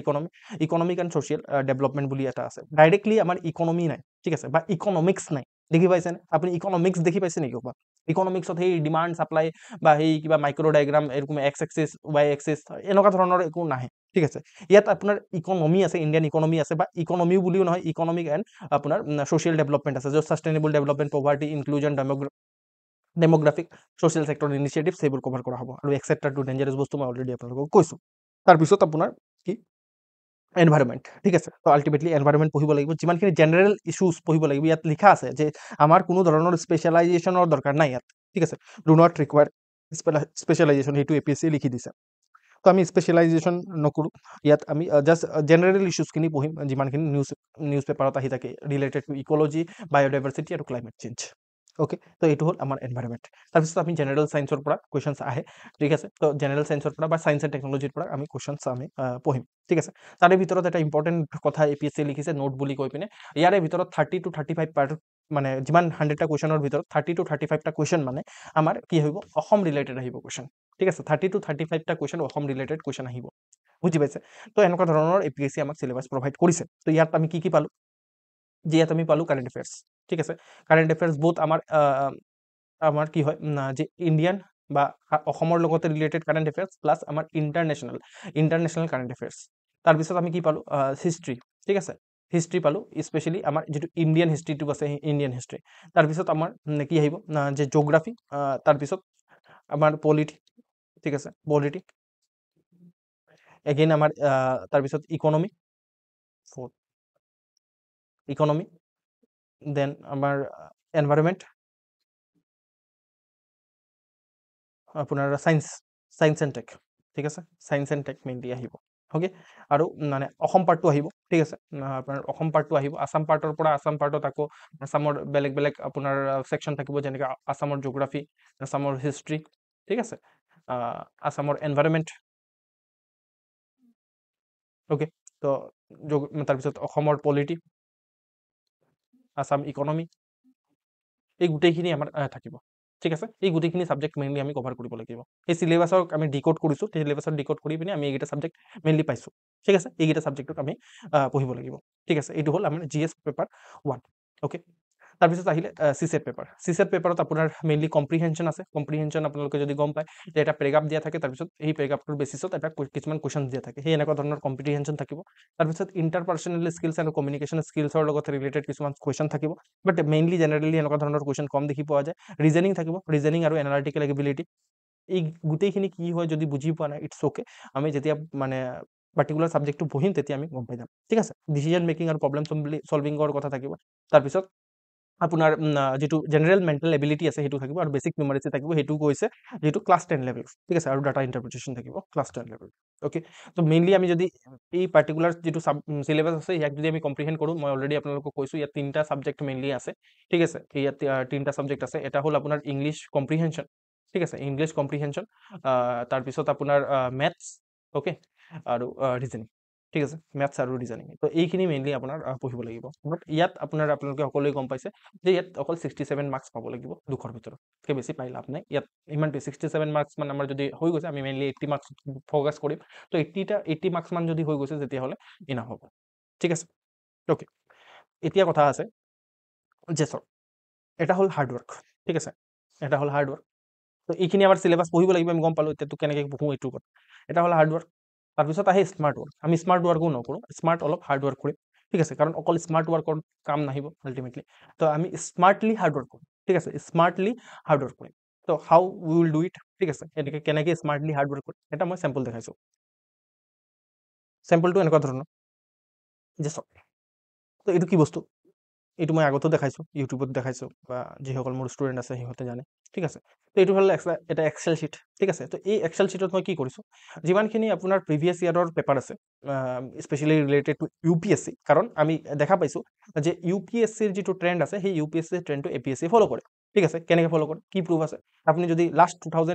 ইকনমিক এণ্ড ছ'চিয়েল ডেভেলপমেণ্ট বুলি এটা আছে। ডাইৰেক্টলি আমাৰ ইকনমি নাই, ঠিক আছে, বা ইকনমিক্স নাই। দেখি পাইছেনে? আপুনি ইকনমিক্স দেখি পাইছে নেকি ক'ৰবাত? ইকনমিক্সত সেই ডিমাণ্ড চাপ্লাই বা সেই কিবা মাইক্ৰ' ডায়েগ্ৰাম, এৰকম এক্স এক্সিছ, ৱাই এক্সিছ, এনেকুৱা ধৰণৰ একো নাহে। ঠিক আছে, ইয়াত আপোনাৰ ইকনমি আছে, ইণ্ডিয়ান ইকনমি আছে, বা ইকনমিও বুলিও নহয়, ইকনমিক এণ্ড আপোনাৰ ছ'চিয়েল ডেভেলপমেণ্ট আছে, য'ত sustainable development, poverty, inclusion, demographic, social sector initiative সেইবোৰ কভাৰ কৰা হ'ব। আৰু এক্সেট্ৰাটো ডেঞ্জাৰাছ বস্তু মই অলৰেডি আপোনালোকক কৈছোঁ। তাৰপিছত আপোনাৰ কি এনভাইৰমেণ্ট। ঠিক আছে, তো আল্টিমেটলি এনভাইৰমেণ্ট পঢ়িব লাগিব, যিমানখিনি জেনেৰেল ইছ্যুজ পঢ়িব লাগিব। ইয়াত লিখা আছে যে আমাৰ কোনো ধৰণৰ স্পেচিয়েলাইজেশ্যনৰ দৰকাৰ নাই ইয়াত। ঠিক আছে, ডু নট ৰিকুৱায়াৰ স্পেচিয়েলাইজেশ্যন, সেইটো APSC লিখি দিছে। তো আমি স্পেচিয়েলাইজেশ্যন নকৰোঁ, ইয়াত আমি জাষ্ট জেনেৰেল ইছ্যুজখিনি পঢ়িম, যিমানখিনি নিউজ পেপাৰত আহি থাকে ৰিলেটেড টু ইক'লজি, বায়'ডাইভাৰ্চিটি আৰু ক্লাইমেট চেঞ্জ। অ'কে, তো এইটো হ'ল আমাৰ এনভাইৰমেণ্ট। তাৰপিছত আমি জেনেৰেল ছায়েন্সৰ পৰা কুৱেশ্যনছ আহে। ঠিক আছে, তো জেনেৰেল ছায়েন্সৰ পৰা বা ছায়েন্স এণ্ড টেকন'লজিৰ পৰা আমি কুৱেশ্যনছ আমি পঢ়িম। ঠিক আছে, তাৰে ভিতৰত এটা ইম্পৰ্টেণ্ট কথা APSC লিখিছে নোট বুলি কৈ পিনে, ইয়াৰে ভিতৰত 30 to 35 পাৰ্ট, মানে যিমান 100টা কুৱেশ্যনৰ ভিতৰত 30 to 35টা কুৱেশ্যন মানে আমাৰ কি আহিব, অসম ৰিলেটেড আহিব কুৱেশ্যন। ঠিক আছে, 30 to 35টা কুৱেশ্যন অসম ৰিলেটেড কুৱেশ্যন আহিব। বুজি পাইছে? তো এনেকুৱা ধৰণৰ APSC আমাক চিলেবাছ প্ৰভাইড কৰিছে। তো ইয়াত আমি কি পালোঁ, যে ইয়াত আমি পালোঁ কাৰেণ্ট এফেয়াৰ্ছ। ঠিক আছে, কাৰেণ্ট এফেয়াৰ্ছ বহুত আমাৰ কি হয় যে ইণ্ডিয়ান বা অসমৰ লগতে ৰিলেটেড কাৰেণ্ট এফেয়াৰ্ছ, প্লাছ আমাৰ ইণ্টাৰনেশ্যনেল কাৰেণ্ট এফেয়াৰ্ছ। তাৰপিছত আমি কি পালোঁ, হিষ্ট্ৰী। ঠিক আছে, হিষ্ট্ৰী পালোঁ, স্পেচিয়েলি আমাৰ যিটো ইণ্ডিয়ান হিষ্ট্ৰীটো আছে, সেই ইণ্ডিয়ান হিষ্ট্ৰী। তাৰপিছত আমাৰ কি আহিব, যে জিঅ'গ্ৰাফী, তাৰপিছত আমাৰ পলিটি। ঠিক আছে, পলিটি এগেইন আমাৰ তাৰপিছত ইকনমি, দেন আমাৰ এনভাইৰমেণ্ট, আপোনাৰ ছায়েন্স এণ্ড টেক। ঠিক আছে, ছায়েন্স এণ্ড টেক মেইনলি আহিব। অ'কে, আৰু মানে অসম পাৰ্টটো আহিব। ঠিক আছে, আপোনাৰ অসম পাৰ্টটো আহিব। আছাম পাৰ্টৰ পৰা আছাম পাৰ্টত আকৌ আছামৰ বেলেগ বেলেগ আপোনাৰ ছেকশ্যন থাকিব, যেনেকৈ আছামৰ জিঅ'গ্ৰাফী, আছামৰ হিষ্ট্ৰী। ঠিক আছে, আছামৰ এনভাইৰমেণ্ট। অ'কে, তো তাৰপিছত অসমৰ পলিটি, আছাম ইকনমি, এই গোটেইখিনি আমাৰ থাকিব। ঠিক আছে, এই গোটেইখিনি ছাবজেক্ট মেইনলি আমি কভাৰ কৰিব লাগিব। এই চিলেবাছক আমি ডিকোড কৰিছোঁ, চিলেবাছত ডিকোড কৰি পিনে আমি এইকেইটা ছাবজেক্ট মেইনলি পাইছোঁ। ঠিক আছে, এইকেইটা ছাবজেক্টত আমি পঢ়িব লাগিব। ঠিক আছে, এইটো হ'ল আমাৰ GS পেপাৰ 1। অ'কে, তাৰপিছত আহিলে চিছেট পেপাৰ। চিছেট পেপাৰত আপোনাৰ মেইনলি কম্প্ৰিহেনশ্যন আছে। কম্প্ৰিহেনশ্যন আপোনালোকে যদি গম পায় যে এটা পেৰেগ্ৰাফ দিয়া থাকে, তাৰপিছত সেই পেৰেগ্ৰাফটোৰ বেচিছত এটা কিছুমান কুৱেশ্যন দিয়া থাকে, সেই এনেকুৱা ধৰণৰ কম্প্ৰিহেনশ্যন থাকিব। তাৰপিছত ইণ্টাৰপাৰ্চনেল স্কিলছ আৰু কমিউনিকেশ্যন স্কিলছৰ লগত ৰিলেটেড কিছুমান কুৱেশ্যন থাকিব, বাট মেইনলি জেনেৰেলি এনেকুৱা ধৰণৰ কুৱেশ্যন কম দেখি পোৱা যায়। ৰিজনিং থাকিব, ৰিজনিং আৰু এনালাইটিকেল এবিলিটি। এই গোটেইখিনি কি হয় যদি বুজি পোৱা নাই, ইটছ অ'কে, আমি যেতিয়া মানে পাৰ্টিকুলাৰ ছাবজেক্টটো পঢ়িম তেতিয়া আমি গম পাই যাম, ঠিক আছে। ডিচিজন মেকিং আৰু প্ৰব্লেম চলভিঙৰ কথা থাকিব। তাৰপিছত আপোনাৰ যিটো জেনেৰেল মেণ্টেল এবিলিটি আছে সেইটো থাকিব, আৰু বেছিক নিউমাৰেচি থাকিব, সেইটো কৈছে যিটো ক্লাছ 10 লেভেল, ঠিক আছে, আৰু ডাটা ইণ্টাৰপ্ৰিটেশ্যন থাকিব ক্লাছ 10 লেভেল। অ'কে, তো মেইনলি আমি যদি এই পাৰ্টিকুলাৰ যিটো চিলেবাছ আছে ইয়াক যদি আমি কম্প্ৰিহেণ্ড কৰোঁ, মই অলৰেডি আপোনালোকক কৈছোঁ ইয়াত 3টা ছাবজেক্ট মেইনলি আছে, ঠিক আছে। ইয়াত 3টা ছাবজেক্ট আছে। এটা হ'ল আপোনাৰ ইংলিছ কম্প্ৰিহেনশ্যন, ঠিক আছে, ইংলিছ কম্প্ৰিহেনশ্যন, তাৰপিছত আপোনাৰ মেথছ, অ'কে, আৰু ৰিজনিং, ঠিক আছে, মেথছ আৰু ৰিজনিং। তো এইখিনি মেইনলি আপোনাৰ পঢ়িব লাগিব। বাট ইয়াত আপোনালোকে সকলোৱে গম পাইছে যে ইয়াত অকল 67 মাৰ্কছ পাব লাগিব 200ৰ ভিতৰত, তাতকৈ বেছি পাই লাভ নাই। ইয়াত ইমানটো 67 মাৰ্কছ মান আমাৰ যদি হৈ গৈছে, আমি মেইনলি 80 মাৰ্কছ ফ'কাছ কৰিম। তো 80 মাৰ্কছ মান যদি হৈ গৈছে তেতিয়াহ'লে ইনাফ হ'ব, ঠিক আছে। অ'কে, এতিয়া কথা আছে যে চাওক, এটা হ'ল হাৰ্ডৱৰ্ক, ঠিক আছে, এটা হ'ল হাৰ্ডৱৰ্ক। তো এইখিনি আমাৰ চিলেবাছ পঢ়িব লাগিব, আমি গম পালোঁ এতিয়াতো কেনেকৈ পঢ়োঁ এইটোৰ কথা। এটা হ'ল হাৰ্ডৱৰ্ক, তাৰপিছত আহে স্মাৰ্ট ৱৰ্ক। আমি স্মাৰ্ট ৱৰ্কো নকৰোঁ, স্মাৰ্ট অলপ হাৰ্ডৱৰ্ক কৰিম, ঠিক আছে, কাৰণ অকল স্মাৰ্ট ৱৰ্কৰ কাম নাহিব আল্টিমেটলি। তো আমি স্মাৰ্টলি হাৰ্ডৱৰ্ক কৰিম, ঠিক আছে, স্মাৰ্টলি হাৰ্ডৱৰ্ক কৰিম। তো হাউ উই উইল ডু ইট, ঠিক আছে, এনেকৈ কেনেকৈ স্মাৰ্টলি হাৰ্ডৱৰ্ক কৰিম এটা মই চেম্পল দেখাইছোঁ। চেম্পলটো এনেকুৱা ধৰণৰ যে চাওক, তো এইটো কি বস্তু, এইটো মই আগতো দেখাইছোঁ, ইউটিউবত দেখাইছোঁ, বা যিসকল মোৰ ষ্টুডেণ্ট আছে সিহঁতে জানে, ঠিক আছে। তো এইটো হ'ল এটা এক্সেল শ্বীট, ঠিক আছে। তো এই এক্সেল শ্বীটত মই কি কৰিছোঁ, যিমানখিনি আপোনাৰ প্ৰিভিয়াছ ইয়াৰৰ পেপাৰ আছে, স্পেচিয়েলি ৰিলেটেড টু UPSC, কাৰণ আমি দেখা পাইছোঁ যে UPSCৰ যিটো ট্ৰেণ্ড আছে সেই UPSCৰ ট্ৰেণ্ডটো APSC ফ'ল' কৰে, ঠিক আছে। কেনেকৈ ফ'ল' কৰে, কি প্ৰুফ আছে, আপুনি যদি লাষ্ট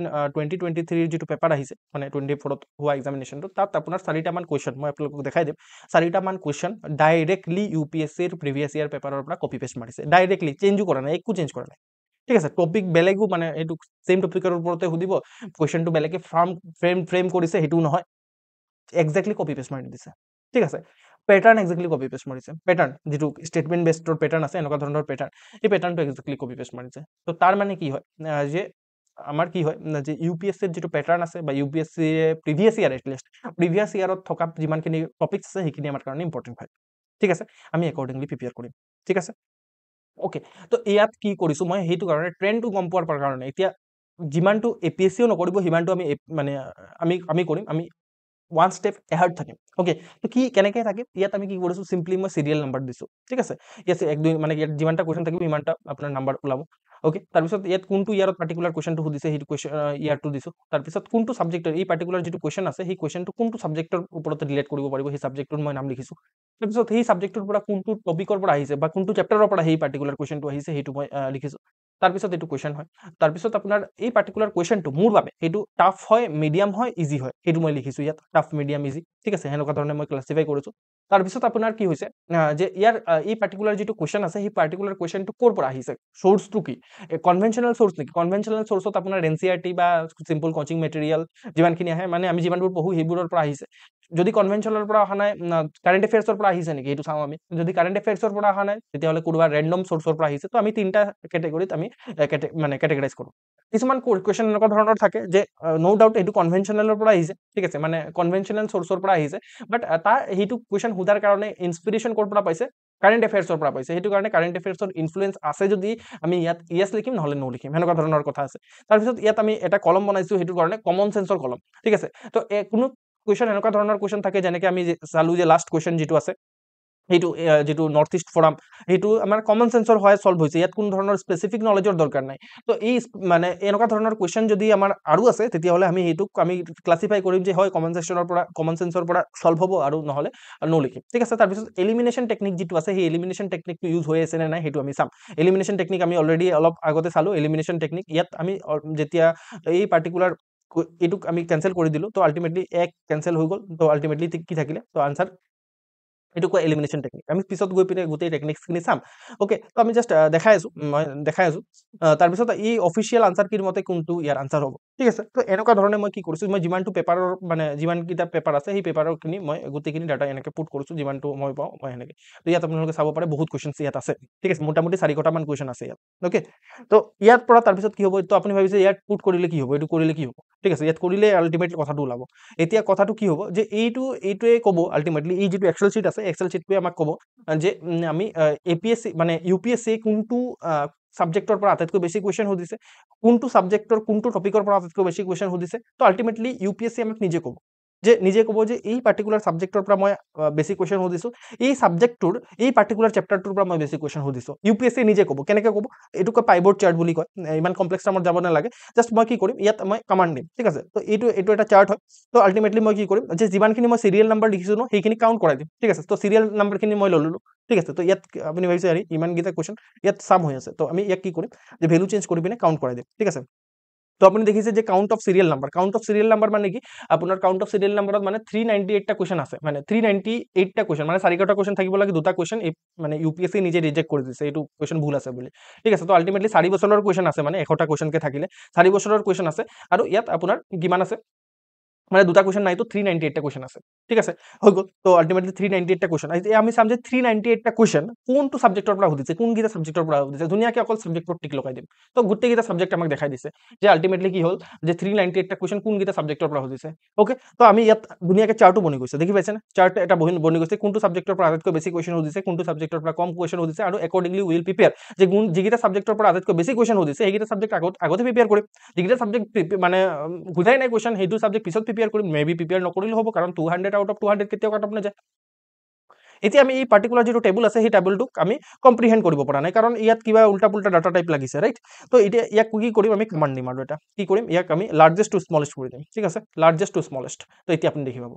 2023 যিটো পেপাৰ আহিছে, মানে 24ত হোৱা এক্সামিনেশ্যনটো, তাত আপোনাৰ 4টামান কুৱেশ্যন মই আপোনালোকক দেখাই দিম। 4টামান কুৱেশ্যন ডাইৰেক্টলি UPSCৰ প্ৰিভিয়াছ ইয়াৰ পেপাৰৰ পৰা কপি পেষ্ট মাৰিছে, ডাইৰেক্টলি, চেঞ্জো কৰা নাই, একো চেঞ্জ কৰা নাই, ঠিক আছে। টপিক বেলেগো, মানে এইটো চেম টপিকৰ ওপৰতে সুধিব, কুৱেশ্যনটো বেলেগে ফ্ৰেম কৰিছে, সেইটোও নহয়, এক্সেক্টলি কপি পেষ্ট মাৰি দিছে, ঠিক আছে। পেটাৰ্ণ এক্সেক্টলি কপি পেষ্ট মাৰিছে, পেটাৰ্ণ যিটো ষ্টেটমেণ্ট বেছডৰ পেটাৰ্ণ আছে, এনেকুৱা ধৰণৰ পেটাৰ্ণ, এই পেটাৰ্ণটো এক্সেক্টলি কপি পেষ্ট মাৰিছে। তো তাৰ মানে কি হয়, যে আমাৰ কি হয় যে UPSCৰ যিটো পেটাৰ্ণ আছে, বা UPSC previous year, at least previous ইয়াৰত থকা যিমানখিনি টপিক্স আছে সেইখিনি আমাৰ কাৰণে ইম্পৰ্টেণ্ট হয়, ঠিক আছে। আমি একৰ্ডিংলি প্ৰিপেয়াৰ কৰিম, ঠিক আছে। অ'কে, তো ইয়াত কি কৰিছোঁ মই, সেইটো কাৰণে ট্ৰেণ্ডটো গম পোৱাৰ কাৰণে এতিয়া যিমানটো APSCও নকৰিব সিমানটো আমি মানে আমি কৰিম, আমি ওৱান ষ্টেপ এহাৰ্ড থাকিম, অ'কে। তো কি কেনেকৈ থাকিম, ইয়াত আমি কি কৰিছোঁ, চিম্পলি মই চিৰিয়েল নাম্বাৰ দিছোঁ, ঠিক আছে। ইয়াত 1 2 মানে ইয়াত যিমানটা কুৱেশ্যন থাকিব সিমানটা আপোনাৰ নাম্বাৰ ওলাব, অ'কে। তাৰপিছত ইয়াত কোনটো ইয়াৰত পাৰ্টিকুলাৰ কুৱেশ্যনটো সুধিছে সেইটো ইয়াৰটো দিছোঁ। তাৰপিছত কোনটো ছাবজেক্টৰ এই পাৰ্টিকুলাৰ যিটো কুৱেশ্যন আছে সেই কুৱেশ্যনটো কোনটো ছাবজেক্টৰ ওপৰত ৰিলেট কৰিব পাৰিব, সেই ছাবজেক্টটোৰ মই নাম লিখিছোঁ। তাৰপিছত সেই ছাবজেক্টটোৰ পৰা কোনটো টপিকৰ পৰা আহিছে, বা কোনটো চেপ্টাৰৰ পৰা সেই পাৰ্টিকুলাৰ কুৱেশ্যনটো আহিছে সেইটো মই লিখিছোঁ। তাৰপিছত এইটো কুৱেশ্যন হয়, তাৰপিছত আপোনাৰ এই পাৰ্টিকুলাৰ কুৱেশ্যনটো মোৰ বাবে সেইটো টাফ হয়, মিডিয়াম হয়, ইজি হয়, সেইটো মই লিখিছোঁ ইয়াত, টাফ, মিডিয়াম, ইজি, ঠিক আছে, সেনেকুৱা ধৰণে মই ক্লাছিফাই কৰিছোঁ। তাৰপিছত আপোনাৰ কি হৈছে যে ইয়াৰ এই পাৰ্টিকুলাৰ যিটো কুৱেশ্যন আছে সেই পাৰ্টিকুলাৰ কুৱেশ্যনটো ক'ৰ পৰা আহিছে, চ'ৰ্চটো কি, কনভেনশ্যনেল চ'ৰ্চ নেকি, কনভেনশ্যনেল চ'ৰ্চত আপোনাৰ NCERT বা চিম্পল কোচিং মেটেৰিয়েল যিমানখিনি আহে, মানে আমি যিমানবোৰ পঢ়োঁ সেইবোৰৰ পৰা আহিছে। যদি কনভেনশ্যনেলৰ পৰা অহা নাই, কাৰেণ্ট এফেয়াৰ্ছৰ পৰা আহিছে নেকি সেইটো চাওঁ আমি, যদি কাৰেণ্ট এফেয়াৰ্ছৰ পৰা অহা নাই তেতিয়াহ'লে কোনোবা ৰেণ্ডম চ'ৰ্চৰ পৰা আহিছে। তো আমি 3টা কেটেগৰীত আমি মানে কেটেগৰাইজ কৰোঁ। কিছুমান কুৱেশ্যন এনেকুৱা ধৰণৰ থাকে যে ন' ডাউট এইটো কনভেনশ্যনেলৰ পৰা আহিছে, ঠিক আছে, মানে কনভেনশ্যনেল চ'ৰ্চৰ পৰা আহিছে, বাট তাৰ সেইটো কুৱেশ্যন সোধাৰ কাৰণে ইনস্পিৰেশ্যন ক'ৰ পৰা পাইছে, কাৰেণ্ট এফেয়াৰ্ছৰ পৰা পাইছে, সেইটো কাৰণে কাৰেণ্ট এফেয়াৰ্ছৰ ইনফ্লুৱেঞ্চ আছে যদি আমি ইয়াত য়েছ লিখিম, নহ'লে ন' লিখিম, সেনেকুৱা ধৰণৰ কথা আছে। তাৰপিছত ইয়াত আমি এটা কলম বনাইছোঁ, সেইটো কাৰণে কমন চেন্সৰ কলম, ঠিক আছে। তো কোনো কুৱেশ্যন এনেকুৱা ধৰণৰ কুৱেশ্যন থাকে, যেনেকৈ আমি চালোঁ যে লাষ্ট কুৱেশ্যন যিটো আছে সেইটো যিটো নৰ্থ ইষ্ট ফৰাম, সেইটো আমাৰ কমন চেন্সৰ হয় চল্ভ হৈছে, ইয়াত কোনো ধৰণৰ স্পেচিফিক নলেজৰ দৰকাৰ নাই। তো এই মানে এনেকুৱা ধৰণৰ কুৱেশ্যন যদি আমাৰ আৰু আছে তেতিয়াহ'লে আমি সেইটোক আমি ক্লাছিফাই কৰিম যে হয় কমন চেন্সৰ পৰা চল্ভ হ'ব, আৰু নহ'লে ন' লিখিম, ঠিক আছে। তাৰপিছত এলিমিনেশ্যন টেকনিক যিটো আছে সেই এলিমিনেশ্যন টেকনিকটো ইউজ হৈ আছে নে নাই সেইটো আমি চাম। এলিমিনেশ্যন টেকনিক আমি অলৰেডি অলপ আগতে চালোঁ, এলিমিনেশ্যন টেকনিক ইয়াত আমি যেতিয়া এই পাৰ্টিকুলাৰ এইটোক আমি কেনচেল কৰি দিলোঁ, তো আল্টিমেটলি 1 কেনচেল হৈ গ'ল, তো আল্টিমেটলি কি থাকিলে, তো আনচাৰ এইটো কয় এলিমিনেশ্যন টেকনিক। আমি পিছত গৈ পিনে গোটেই টেকনিক্সখিনি চাম। অ'কে, তো আমি জাষ্ট দেখাই আছোঁ। তাৰপিছত এই অফিচিয়েল আনচাৰ কিৰ মতে কোনটো ইয়াৰ আনচাৰ হ'ব, ঠিক আছে। তো এনেকুৱা ধৰণে মই কি কৰিছোঁ, মই যিমানটো পেপাৰৰ মানে যিমানকেইটা পেপাৰ আছে সেই পেপাৰৰখিনি মই গোটেইখিনি ডাটা এনেকৈ পুট কৰিছোঁ, যিমানটো মই পাওঁ মই সেনেকৈ। তো ইয়াত আপোনালোকে চাব পাৰে বহুত কুৱেশ্যনছ ইয়াত আছে, ঠিক আছে। মোটামুটি 400টা মান কুৱেশ্যন আছে ইয়াত, অ'কে। তো ইয়াৰ পৰা তাৰপিছত কি হ'ব, তো আপুনি ভাবিছে ইয়াত পুট কৰিলে কি হ'ব, এইটো কৰিলে কি হ'ব, ঠিক আছে। ইয়াত কৰিলে আল্টিমেটলি কথাটো ওলাব। এতিয়া কথাটো কি হ'ব যে এইটোৱে ক'ব আল্টিমেটলি, এই যিটো এক্সেল চিট আছে এক্সেল চিটটোৱে আমাক ক'ব যে আমি APSC মানে UPSC কোনটো ছাবজেক্টৰ পৰা আটাইতকৈ বেছি কুৱেশ্যন সুধিছে, কোনটো ছাবজেক্টৰ কোনটো টপিকৰ পৰা আটাইতকৈ বেছি কুৱেশ্যন সুধিছে। তো আল্টিমেটলি UPSC আমাক নিজে ক'ব যে এই পাৰ্টিকুলাৰ ছাবজেক্টৰ পৰা মই বেছি কুৱেশ্যন সুধিছোঁ, এই ছাবজেক্টটোৰ এই পাৰ্টিকুলাৰ চেপ্টাৰটোৰ পৰা মই বেছি কুৱেশ্যন সুধিছোঁ। UPSC নিজে ক'ব। কেনেকৈ ক'ব, এইটো কয় পাইভট চাৰ্ট বুলি কয়। ইমান কমপ্লেক্স টাৰ্মত যাব নালাগে, জাষ্ট মই কি কৰিম, ইয়াত মই কমাণ্ড দিম, ঠিক আছে। তো এইটো এটা চাৰ্ট হয়। তো আল্টিমেটলি মই কি কৰিম যে যিমানখিনি মই চিৰিয়েল নাম্বাৰ লিখিছোঁ ন সেইখিনি কাউণ্ট কৰাই দিম, ঠিক আছে। তো চিৰিয়েল নাম্বাৰখিনি মই ল'লোঁ, ঠিক আছে। তো ইয়াত আপুনি ভাবিছে হেৰি ইমানকেইটা কুৱেশ্যন ইয়াত চাম হৈ আছে, তো আমি ইয়াক কি কৰিম যে ভেলু চেঞ্জ কৰি পিনে কাউণ্ট কৰাই দিম, ঠিক আছে। তো আপুনি দেখিছে যে কাউণ্ট অফ চিৰিয়েল নাম্বাৰ মানে কি, আপোনাৰ কাউণ্ট অফ চিৰিয়েল নাম্বাৰত মানে 398টা কুৱেশ্যন আছে, মানে 398টা কুৱেশ্যন মানে 4টা কুৱেশ্যন থাকিব লাগে, 2টা কুৱেশ্যন মানে UPSC নিজে ৰিজেক্ট কৰি দিছে, এইটো কুৱেশ্যন ভুল আছে বুলি, ঠিক আছে। তো আল্টিমেটলি 4 বছৰৰ কুৱেশ্যন আছে, মানে 100টা কুৱেশ্যনকে থাকিলে 4 বছৰৰ কুৱেশ্যন আছে, আৰু ইয়াত আপোনাৰ কিমান আছে মানে 2টা কুৱেশ্যন নাই, তো 398টা কুৱেশ্যন আছে, ঠিক আছে, হৈ গ'ল। তো আল্টিমেটলি 398টা কুৱেশ্যন। এতিয়া আমি চাম যে 398টা কুৱেশ্যন কোনটো ছাবজেক্টৰ পৰা সুধিছে, কোনকেইটা ছাবজেক্টৰ পৰা সুধিছে, ধুনীয়াকৈ অকল ছাবজেক্টত টিক লগাই দিম। তো গোটেইকেইটা ছাবজেক্ট আমাক দেখাই দিছে যে আল্টিমেটলি কি হ'ল যে 398টা কুৱেশ্যন কোনকেইটা ছাবজেক্টৰ পৰা সুধিছে, অ'কে। তো আমি ইয়াত ধুনীয়াকৈ চাৰ্টো বনি গৈছে, দেখি পাইছেনে, চাৰ্ট এটা বনি গৈছে, কোনটো ছাবজেক্টৰ পৰা আটাইতকৈ বেছি কুৱেশ্যন সুধিছে, কোনটো ছাবজেক্টৰ পৰা কম কুৱেশ্যন সুধিছে, আৰু একৰ্ডিংলি উইল প্ৰিপেয়াৰ যে যিকেইটা ছাবজেক্টৰ পৰা আটাইতকৈ বেছি কুৱেশ্যন সুধিছে সেইকেইটা ছাবজেক্ট আগতে প্ৰিপেয়াৰ কৰিম, যিকেইটা ছাবজেক্ট মানে বুজাই নাই কুৱেশ্যন সেইটো ছাবজেক্ট পিছত প্ৰিপেয়াৰ কৰিম, মেবি প্ৰিপেয়াৰ নকৰিলেও হ'ব, কাৰণ 200 আউট অফ 200 কেতিয়াও কাট অফ নাযায়। এতিয়া আমি এই পাৰ্টিকুলাৰ যিটো টেবুল আছে সেই টেবুলটোক আমি কম্প্ৰিহেণ্ড কৰিব পৰা নাই, কাৰণ ইয়াত কিবা উল্টা পুল্টা ডাটা টাইপ লাগিছে, ৰাইট। তো এতিয়া ইয়াক কি কৰিম, আমি কমাণ্ড দিম, আৰু এটা কি কৰিম, ইয়াক আমি লাৰ্জেষ্ট টু স্মলেষ্ট কৰি দিম, ঠিক আছে, লাৰ্জেষ্ট টু স্মলেষ্ট। তো এতিয়া আপুনি দেখি পাব,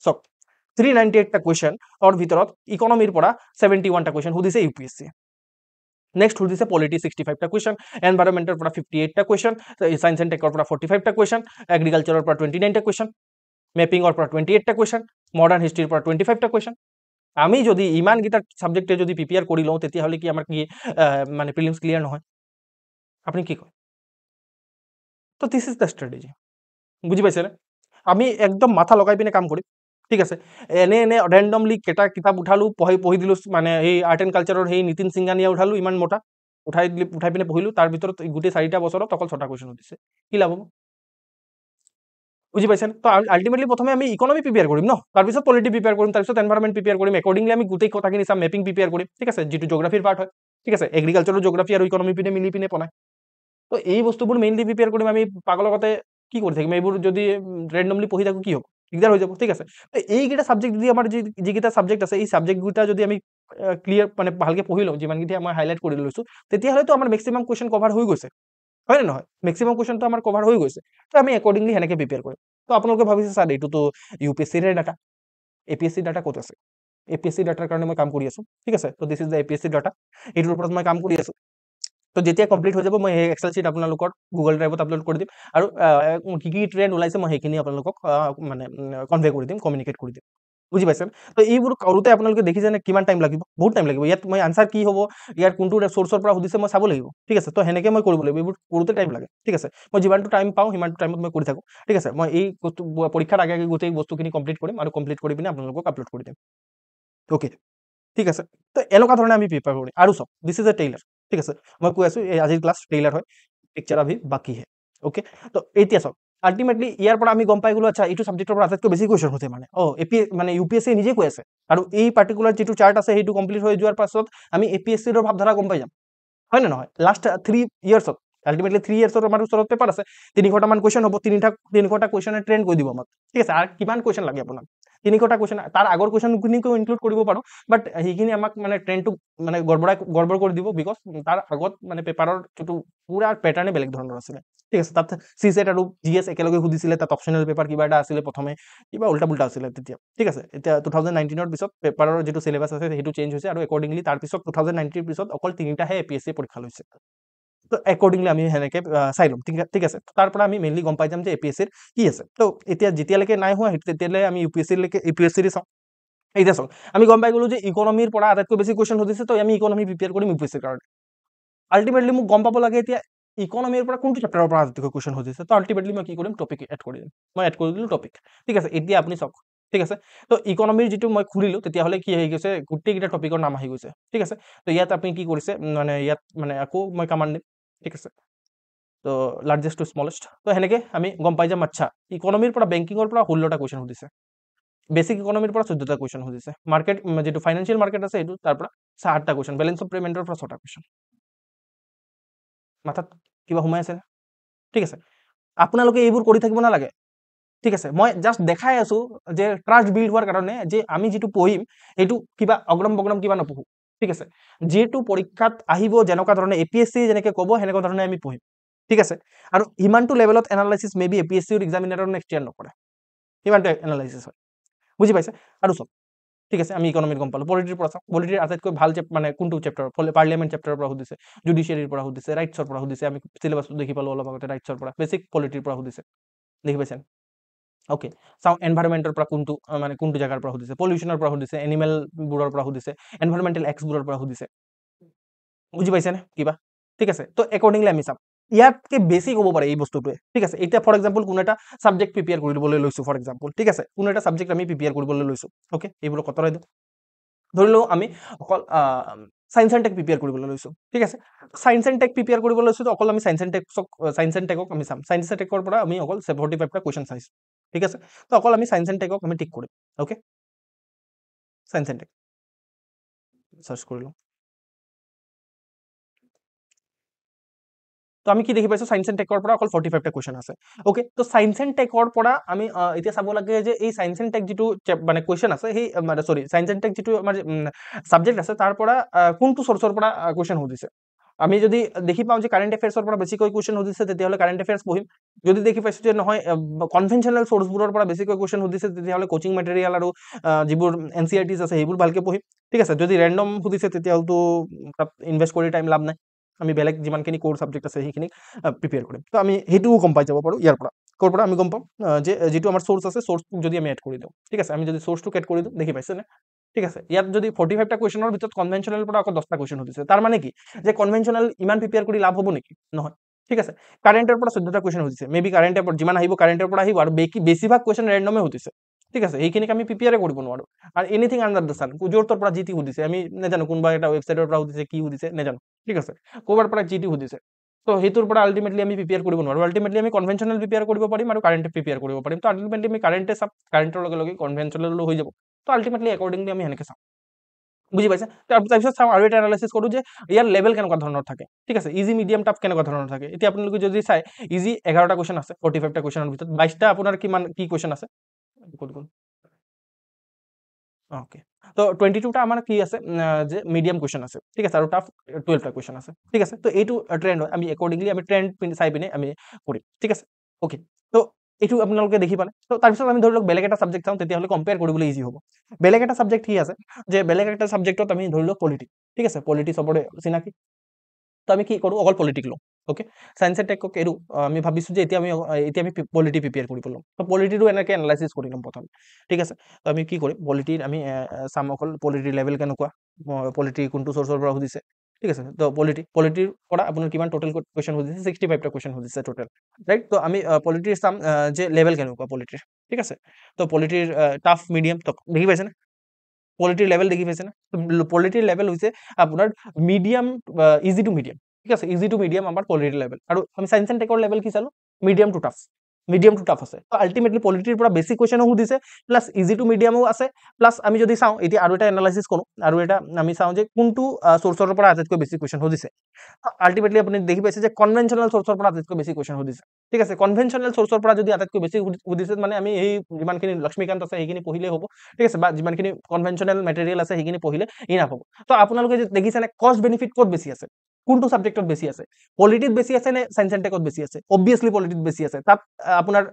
চক 398টা কুৱেশ্যনৰ ভিতৰত ইকনমিৰ পৰা 71টা কুৱেশ্যন সুধিছে UPSC। নেক্সট সুধিছে পলিটি 65টা কুৱেশ্যন, এনভাইৰনমেণ্টৰ পৰা 58টা কুৱেশ্যন, চায়েন্স এণ্ড টেকৰ পৰা 45টা কুৱেশ্যন, এগ্ৰিকালচাৰৰ পৰা 29টা কুৱেশ্যন, মেপিঙৰ পৰা 28টা কুৱেশ্যন, মডাৰ্ণ হিষ্ট্ৰীৰ পৰা 25টা কুৱেশ্যন। আমি যদি ইমানকেইটা ছাবজেক্টে যদি প্ৰিপেয়াৰ কৰি লওঁ তেতিয়াহ'লে কি আমাৰ কি মানে প্ৰিলিমছ ক্লিয়াৰ নহয়, আপুনি কি কয়? তো দিছ ইজ দ্য ষ্ট্ৰেটেজি, বুজি পাইছেনে? আমি একদম মাথা লগাই পিনে কাম কৰিম, ঠিক আছে। এনে ৰেণ্ডমলি কেইটা কিতাপ উঠালোঁ, পঢ়ি দিলোঁ, মানে এই আৰ্ট এণ্ড কালচাৰৰ সেই নীতিন সিংহানিয়া উঠালোঁ ইমান মোটা, উঠাই পিনে পঢ়িলোঁ, তাৰ ভিতৰত গোটেই 4টা বছৰত অকল 6টা কুৱেশ্যন সুধিছে, কি লাভ হ'ব? বুজি পাইছেনে? তো আল্টিমেটলি প্ৰথমে আমি ইকনমি প্ৰিপেয়াৰ কৰিম ন, তাৰপিছত পলিটি প্ৰিপেয়াৰ কৰিম, তাৰপিছত এনভাইৰনমেণ্ট প্ৰিপেয়াৰ কৰিম, একৰ্ডিংলি আমি গোটেই কথাখিনি চাম, মেপিং প্ৰিপেয়াৰ কৰিম, ঠিক আছে, যিটো জিঅ'গ্ৰাফীৰ পাৰ্ট হয়, ঠিক আছে, এগ্ৰিকালচাৰৰ জিঅ'গ্ৰাফী আৰু ইকনমি পিনে মিলি পিনে বনায়। তো এই বস্তুবোৰ মেইনলি প্ৰিপেয়াৰ কৰিম, আমি পাগলগতে কি কৰি থাকিম, এইবোৰ যদি ৰেণ্ডমলি পঢ়ি থাকোঁ কি হ'ব, দিগদাৰ হৈ যাব, ঠিক আছে। তো এইকেইটা ছাবজেক্ট যদি আমাৰ যিকেইটা ছাবজেক্ট আছে এই ছাবজেক্টকেইটা যদি আমি ক্লিয়াৰ মানে ভালকৈ পঢ়ি লওঁ, যিমানকেইটা মই হাইলাইট কৰি লৈছোঁ, তেতিয়াহ'লেতো আমাৰ মেক্সিমাম কুৱেশ্যন কভাৰ হৈ গৈছে, হয় নে নহয়? মেক্সিমাম কুৱেশ্যনটো আমাৰ কভাৰ হৈ গৈছে, তো আমি একৰ্ডিংলি সেনেকৈ প্ৰিপেয়াৰ কৰিম। তো আপোনালোকে ভাবিছে ছাৰ এইটোতো UPSCৰে ডাটা, APSC ডাটা ক'ত আছে? APSC ডাটাৰ কাৰণে মই কাম কৰি আছোঁ, ঠিক আছে। তো this is the APSC data, এইটোৰ ওপৰত মই কাম কৰি আছোঁ। তো যেতিয়া কমপ্লিট হৈ যাব মই সেই এক্সেল চিট আপোনালোকৰ গুগল ড্ৰাইভত আপলোড কৰি দিম, আৰু কি ট্ৰেণ্ড ওলাইছে মই সেইখিনি আপোনালোকক মানে কনভে কৰি দিম, কমিউনিকেট কৰি দিম, বুজি পাইছে? তো এইবোৰ কৰোঁতে আপোনালোকে দেখিছে নে কিমান টাইম লাগিব, বহুত টাইম লাগিব। ইয়াত মই আনচাৰ কি হ'ব, ইয়াৰ কোনটো চ'ৰ্চৰ পৰা সুধিছে মই চাব লাগিব, ঠিক আছে। তো সেনেকৈ মই কৰিব লাগিব, এইবোৰ কৰোঁতে টাইম লাগে, ঠিক আছে। মই যিমানটো টাইম পাওঁ সিমানটো টাইমত মই কৰি থাকোঁ, ঠিক আছে। মই এই পৰীক্ষাৰ আগে গোটেই বস্তুখিনি কমপ্লিট কৰিম, আৰু কমপ্লিট কৰি পিনে আপোনালোকক আপলোড কৰি দিম, অ'কে, ঠিক আছে। তো এনেকুৱা ধৰণে আমি প্ৰিপেয়াৰ কৰিম। আৰু চাওক, দিছ ইজ এ টেইলাৰ, ঠিক আছে। মই কৈ আছোঁ এই আজিৰ ক্লাছ টেইলাৰ হয়, পিকচাৰ আভি বাকী হে, অ'কে। তো এতিয়া চাওক, আল্টিমেটলি ইয়াৰ পৰা আমি গম পাই গ'লো, আচ্ছা এইটো ছাবজেক্টৰ পৰা আটাইতকৈ বেছি কুৱেশ্যন সুধে, মানে মানে UPSC নিজে কৈ আছে, আৰু এই পাৰ্টিকুলাৰ যিটো চাৰ্ট আছে সেইটো কমপ্লিট হৈ যোৱাৰ পাছত আমি APSCৰ ভাৱধাৰা গম পাই যাম, হয় নে নহয়? লাষ্ট 3 ইয়াৰ্ছত আল্টিমেটলি 3 ইয়াৰ্ছত আমাৰ ওচৰত পেপাৰ আছে, 300টামান কুৱেশ্যন হ'ব, 300টা কুৱেশ্যনে ট্ৰেণ্ড কৰি দিব আমাক, ঠিক আছে। আৰু কিমান কুৱেশ্যন লাগে আপোনাক? 300টা কুৱেশ্যন, তাৰ আগৰ কুৱেশ্যনখিনিকো ইনক্লুড কৰিব পাৰোঁ, বাট সেইখিনি আমাক মানে ট্ৰেণ্ডটো মানে গড়বড় কৰি দিব, বিকজ তাৰ আগত মানে পেপাৰৰ যিটো পুৰা পেটাৰ্ণে বেলেগ ধৰণৰ আছিলে, ঠিক আছে। তাত CSET আৰু GS একেলগে সুধিছিলে, তাত অপশ্যনেল পেপাৰ কিবা এটা আছিলে প্ৰথমে, কিবা উল্টা পুল্টা আছিলে তেতিয়া, ঠিক আছে। এতিয়া 2019ৰ পিছত পেপাৰৰ যিটো চিলেবাছ আছে সেইটো চেঞ্জ হৈছে, আৰু একৰ্ডিংলি তাৰপিছত 2019ৰ পিছত অকল 3টাহে APSC পৰীক্ষা লৈছে। তো একৰ্ডিংলি আমি সেনেকৈ চাই ল'ম, ঠিক আছে। তাৰ পৰা আমি মেইনলি গম পাই যাম যে APSCৰ কি আছে। তো এতিয়া যেতিয়ালৈকে নাই হোৱা তেতিয়ালৈ আমি UPSCৰে চাওঁ, এতিয়া চাওক আমি গম পাই গলো যে ইকনমিৰ পৰা আটাইতকৈ বেছি কুৱেশ্যন সুধিছে তো আমি ইকনমি প্ৰিপেয়াৰ কৰিম ইউপিএছচিৰ কাৰণে আল্টিমেটলি মোক গম পাব লাগে এতিয়া ইকনমিৰ পৰা কোনটো চেপ্টাৰৰ পৰা আটাইতকৈ কুৱেশ্যন সুধিছে তো আল্টিমেটলি মই কি কৰিম টপিক এড কৰি দিম মই এড কৰি দিলোঁ টপিক ঠিক আছে এতিয়া আপুনি চাওক ঠিক আছে তো ইকনমিৰ যিটো মই খুলিলোঁ তেতিয়াহ'লে কি আহি গৈছে গোটেইকেইটা টপিকৰ নাম আহি গৈছে ঠিক আছে তো ইয়াত আপুনি কি কৰিছে মানে ইয়াত মানে আকৌ মই কামাণ্ড দিম ঠিক আছে তো লাৰ্জেষ্ট টু স্মলেষ্ট তো সেনেকৈ আমি গম পাই যাম আচ্ছা ইকনমিৰ পৰা বেংকিঙৰ পৰা 16টা কুৱেশ্যন সুধিছে বেসিক ইকনমিৰ পৰা 14টা কুৱেশ্যন সুধিছে মাৰ্কেট যেটো ফাইনান্সিয়েল মাৰ্কেট আছে সেইটো তাৰ পৰা 8টা কুৱেশ্যন বেলেন্স অফ পেমেন্টৰ পৰা 6টা কুৱেশ্যন মাথাত কিবা সোমাই আছে ঠিক আছে আপোনালোকে এইবোৰ কৰি থাকিব নালাগে ঠিক আছে মই জাস্ট দেখাই আছো যে ট্ৰাষ্ট বিল্ড হোৱাৰ কাৰণে যে আমি যেটো পঢ়িম এইটো কিবা অগ্ৰম বগ্ৰম কিবা নপঢ়ো ঠিক আছে যেটো পৰীক্ষাত আহিব যেনেকুৱা ধৰণে এপিএসসি যেনেকৈ ক'ব হেনেকুৱা ধৰণে আমি পঢ়িম ঠিক আছে আৰু ইমানটো লেভেলত এনালাইসিস মেবি এপিএসসি এক্সামিনাৰৰ নেক্সট ইয়াৰ নকৰে ইমানটো এনালাইসিস হয় বুজি পাইছে আৰু সব ঠিক আছে আমি ইকনমিৰ গম পালো পলিটিৰ পৰা চাওক পলিটিৰ আটাইতকৈ ভাল মানে কোনটো চেপ্টাৰ পাৰ্লিয়ামেন্ট চেপ্টাৰৰ পৰা সুধিছে জুডিচিয়াৰিৰ পৰা সুধিছে ৰাইটছৰ পৰা সুধিছে আমি সিলেবাসটো দেখি পালো অলপ আগতে ৰাইটছৰ পৰা বেসিক পলিটিৰ পৰা সুধিছে দেখি পাইছেন ওকে চাও এনভাইৰনমেন্টৰ পৰা কোনটো মানে কোনটো জায়গাৰ পৰা সুধিছে পলিউশনৰ পৰা সুধিছে এনিমেল বুৰৰ পৰা সুধিছে এনভাইৰনমেন্টাল এক্স বুৰৰ পৰা সুধিছে বুজি পাইছে নে কিবা ঠিক আছে তো একৰ্ডিংলি আমি চাম ইয়াতকে বেছি ক'ব পাৰে এই বস্তুটোৱে ঠিক আছে এতিয়া ফৰ এক্সাম্পল কোন এটা সাবজেক্ট প্ৰিপেয়াৰ কৰিবলৈ লৈছো ফৰ এক্সাম্পল ঠিক আছে কোন এটা সাবজেক্ট আমি প্ৰিপেয়াৰ কৰিবলৈ লৈছো ওকে এইবোৰ কতৰাই দিওঁ ধৰি লও আমি অকল সায়েন্স এণ্ড টেক প্ৰিপেয়াৰ কৰিবলৈ লৈছো ঠিক আছে সায়েন্স এণ্ড টেক প্ৰিপেয়াৰ কৰিবলৈ লৈছো তো অকল আমি সায়েন্স এণ্ড টেকক আমি চাম সায়েন্স এণ্ড টেকৰ পৰা আমি অকল 45টা কোৱেশ্চন চাইছো ঠিক আছে তো অকল আমি সায়েন্স এণ্ড টেকক আমি টিক কৰিম okay science and tech search কৰিলো তো আমি কি দেখি পাইছো সায়েন্স এণ্ড টেকৰ পৰা অকল 45টা কোৱেশ্চন আছে ওকে তো সায়েন্স এণ্ড টেকৰ পৰা আমি এতিয়া চাব লাগে যে এই সায়েন্স এণ্ড টেক যেটো মানে কোৱেশ্চন আছে সেই মানে সৰি সায়েন্স এণ্ড টেক যেটো আমাৰ সাবজেক্ট আছে তাৰ পৰা কোনটো সোৰ্সৰ পৰা কোৱেশ্চন সুধিছে আমি যদি দেখি পাওঁ যে কাৰেন্ট এফেয়াৰ্সৰ পৰা বেছিকৈ কোৱেশ্চন সুধিছে তেতিয়াহ'লে কাৰেন্ট এফেয়াৰ্স পঢ়িম যদি দেখি পাইছো যে নহয় কনভেনশনাল সোৰ্সবোৰৰ পৰা বেছিকৈ কোৱেশ্চন সুধিছে তেতিয়াহ'লে কোচিং মেটেৰিয়েল আৰু যিবোৰ এনসিআৰটিজ আছে সেইবোৰ ভালকে পঢ়িম ঠিক আছে যদি ৰেন্ডম সুধিছে তেতিয়াহ'লে তো তাত ইনভেস্ট কৰি টাইম লাভ নাই আমি বেলেগ যিমানখিনি কোৰ সাবজেক্ট আছে সেইখিনি প্ৰিপেয়াৰ কৰিম তো আমি হেতুও গম পাই যাব পাৰো ইয়াৰ পৰা কোৰ পৰা আমি গম পাম যে যেটো আমাৰ সোৰ্স আছে সোৰ্সটো যদি আমি এড কৰি দিওঁ ঠিক আছে আমি যদি সোৰ্সটো এড কৰি দিওঁ দেখি পাইছে নে ঠিক আছে ইয়াত যদি 45টা কোৱেশ্চনৰ ভিতৰত কনভেনশনাল পৰা আকৌ 10টা কোৱেশ্চন সুধিছে তাৰ মানে কি যে কনভেনশনাল ইমান প্ৰিপেয়াৰ কৰি লাভ হ'ব নেকি নহয় ঠিক আছে কাৰেন্টেৰ পৰা 14টা কোৱেশ্চন সুধিছে মেবি কাৰেন্টেৰ পৰা যিমান আহিব কাৰেন্টেৰ পৰা আহিব আৰু বেছিভাগ কোৱেশ্চন ৰেন্ডমে সুধিছে ঠিক আছে এইখিনিক আমি প্ৰিপেয়াৰে কৰিব নোৱাৰো আৰু এনিথিং আন্ডাৰ দ্য সান য'ৰ পৰা জিটি সুধিছে আমি নেজানো কোনবা এটা ৱেবসাইটৰ পৰা সুধিছে কি সুধিছে নেজানো ঠিক আছে ক'বাৰ পৰা জিটি সুধিছে তো হেতুৰ পৰা আলটিমেটলি আমি প্ৰিপেয়াৰ কৰিব নোৱাৰো আলটিমেটলি আমি কনভেনশনাল প্ৰিপেয়াৰ কৰিব পাৰিম আৰু কাৰেন্টে প্ৰিপেয়াৰ কৰিব পাৰিম তো আলটিমেটলি আমি কাৰেন্টে চাম কাৰেন্টৰ লগে লগে কনভেনশনালও হৈ যাব তো আলটিমেটলি একৰ্ডিংলি আমি এনেকৈ চাম বুজি পাইছে তাৰপিছত চাওঁ আৰু এটা এনালাইসিস কৰো যে ইয়াৰ লেভেল কেনেকুৱা ধৰণৰ থাকে ঠিক আছে ইজি মিডিয়াম টাফ কেনেকুৱা ধৰণৰ থাকে এতিয়া আপোনালোকে যদি চাই ইজি 11টা কোৱেশ্চন আছে 45টা কোৱেশ্চনৰ ভিতৰত 22টা আপোনাৰ কিমান কি কোৱেশ্চন আছে কোন কোন ওকে তো 22টা আমাৰ কি আছে যে মিডিয়াম কোৱেশ্চন আছে ঠিক আছে আৰু টাফ 12টা কোৱেশ্চন আছে ঠিক আছে তো এইটো ট্ৰেন্ড হয় আমি একৰ্ডিংলি আমি ট্ৰেন্ড চাই পিনে আমি কৰিম ঠিক আছে ওকে তো এইটো আপোনালোকে দেখি পালে তো তাৰপিছত আমি ধৰি লওক বেলেগ এটা সাবজেক্ট চাওঁ তেতিয়াহ'লে কম্পেয়াৰ কৰিবলৈ ইজি হ'ব বেলেগ এটা সাবজেক্ট কি আছে যে বেলেগ একটা সাবজেক্টত আমি ধৰি লওক পলিটি ঠিক আছে পলিটি সবৰে চিনাকি তো আমি কি কৰো অকল পলিটিক লওঁ ওকে সায়েন্স এণ্ড টেকক এৰো আমি ভাবিছো যে এতিয়া আমি পলিটি প্ৰিপেয়াৰ কৰিব লওঁ তো পলিটিটো এনেকৈ এনালাইসিস কৰি লম প্ৰথম ঠিক আছে তো আমি কি কৰিম পলিটিৰ আমি চাম অকল পলিটিৰ লেভেল কেনেকুৱা পলিটি কোনটো সোৰ্সৰ পৰা সুধিছে ঠিক আছে তো পলিটিৰ পৰা আপোনাৰ কিমান টোটাল কোৱেশ্চন সুধিছে 65টা কোৱেশ্চন সুধিছে টোটাল ৰাইট তো আমি পলিটিৰ চাম যে লেভেল কেনেকুৱা পলিটিৰ ঠিক আছে তো পলিটিৰ টাফ মিডিয়াম তো দেখি পাইছে না পলিটিৰ লেভেল দেখি পাইছে না পলিটিৰ লেভেল হৈছে আপোনাৰ মিডিয়াম ইজি টু মিডিয়াম ঠিক আছে ইজি টু মিডিয়াম আমাৰ পলিটিৰ লেভেল আৰু আমি সায়েন্স এণ্ড টেকৰ লেভেল কি চালো মিডিয়াম টু টাফ আছে তো আলটিমেটলি পলিটিৰ পৰা বেসিক কোৱেশ্চনো সুধিছে প্লাস ইজি টু মিডিয়ামো আছে প্লাস আমি যদি চাওঁ এতিয়া আৰু এটা এনালাইসিস কৰো আৰু এটা আমি চাওঁ যে কোনটো সোৰ্সৰ পৰা আটাইতকৈ বেছি কোৱেশ্চন সুধিছে আলটিমেটলি আপুনি দেখি পাইছে যে কনভেনশনাল সোৰ্সৰ পৰা আটাইতকৈ বেছি কোৱেশ্চন সুধিছে ঠিক আছে কনভেনশনাল সোৰ্সৰ পৰা যদি আটাইতকৈ বেছি সুধিছে মানে আমি এই যিমানখিনি লক্ষ্মীকান্ত আছে সেইখিনি পঢ়িলে হ'ব ঠিক আছে বা যিমানখিনি কনভেনশনাল মেটেৰিয়েল আছে সেইখিনি পঢ়িলে ইনাফ হ'ব তো আপোনালোকে যে দেখিছেনে কষ্ট বেনিফিট ক'ত বেছি আছে কোনটো সাবজেক্টত বেছি আছে পলিটিত বেছি আছে নে সায়েন্স এণ্ড টেকত বেছি আছে অবভিয়াসলি পলিটিত বেছি আছে তাত আপোনাৰ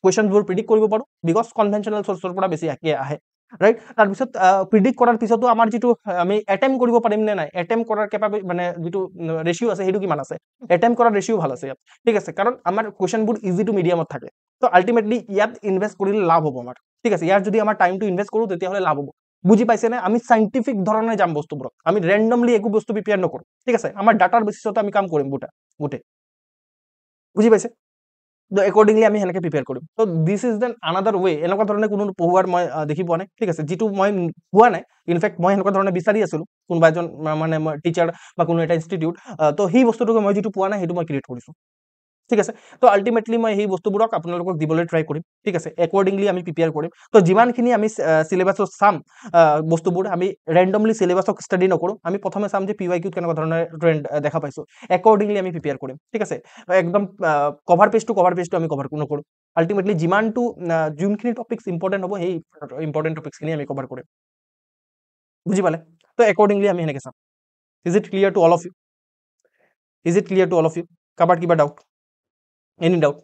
কোৱেশ্চনবোৰ প্ৰিডিক্ট কৰিব পাৰো বিকজ কনভেনশনাল সোৰ্সৰ পৰা বেছি আহে ৰাইট তাৰপিছত প্ৰিডিক্ট কৰাৰ পিছতো আমাৰ যেটো আমি এটেম্প কৰিব পাৰিম নে নাই এটেম্প কৰাৰ কেপাবিলিটি মানে যেটো ৰেশিও আছে সেইটো কিমান আছে এটেম্প কৰাৰ ৰেশিও ভাল আছে ইয়াত ঠিক আছে কাৰণ আমাৰ কোৱেশ্চনবোৰ ইজি টু মিডিয়ামত থাকে তো আলটিমেটলি ইয়াত ইনভেস্ট কৰিলে লাভ হ'ব আমাৰ ঠিক আছে ইয়াৰ যদি আমাৰ টাইমটো ইনভেস্ট কৰো তেতিয়াহ'লে লাভ হ'ব বুজি পাইছেনে আমি সাইন্টিফিক ধৰণে যাম বস্তুবোৰত আমি ৰেণ্ডমলি একো বস্তু প্ৰিপেয়াৰ নকৰোঁ ঠিক আছে আমাৰ ডাটাৰ বেচিছতে আমি কাম কৰিম গোটেই বুজি পাইছে তো একৰ্ডিংলি আমি সেনেকৈ প্ৰিপেয়াৰ কৰিম তো দিছ ইজ দেন আনাডাৰ ৱে এনেকুৱা ধৰণে কোনো পঢ়োৱাৰ মই দেখি পোৱা নাই ঠিক আছে যিটো মই পোৱা নাই ইনফেক্ট মই সেনেকুৱা ধৰণে বিচাৰি আছিলোঁ কোনোবা এজন মানে টিচাৰ বা কোনো এটা ইনষ্টিটিউট তো সেই বস্তুটোকে মই যিটো পোৱা নাই সেইটো মই ক্ৰিয়েট কৰিছোঁ ঠিক আছে তো আল্টিমেটলি মই সেই বস্তুবোৰক আপোনালোকক দিবলৈ ট্ৰাই কৰিম ঠিক আছে একৰ্ডিংলি আমি প্ৰিপেয়াৰ কৰিম তো যিমানখিনি আমি চিলেবাছত চাম বস্তুবোৰ আমি ৰেণ্ডমলি চিলেবাছক ষ্টাডি নকৰোঁ আমি প্ৰথমে চাম যে PYQ কেনেকুৱা ধৰণৰ ট্ৰেণ্ড দেখা পাইছোঁ একৰ্ডিংলি আমি প্ৰিপেয়াৰ কৰিম ঠিক আছে একদম কভাৰ পেজটো আমি কভাৰ নকৰোঁ আল্টিমেটলি যিমানটো যোনখিনি টপিক্স ইম্পৰ্টেণ্ট হ'ব সেই ইম্পৰ্টেণ্ট টপিক্সখিনি আমি কভাৰ কৰিম বুজি পালে তো একৰ্ডিংলি আমি সেনেকৈ চাম is it clear to all of you কাৰোবাৰ কিবা ডাউট এনি ডাউট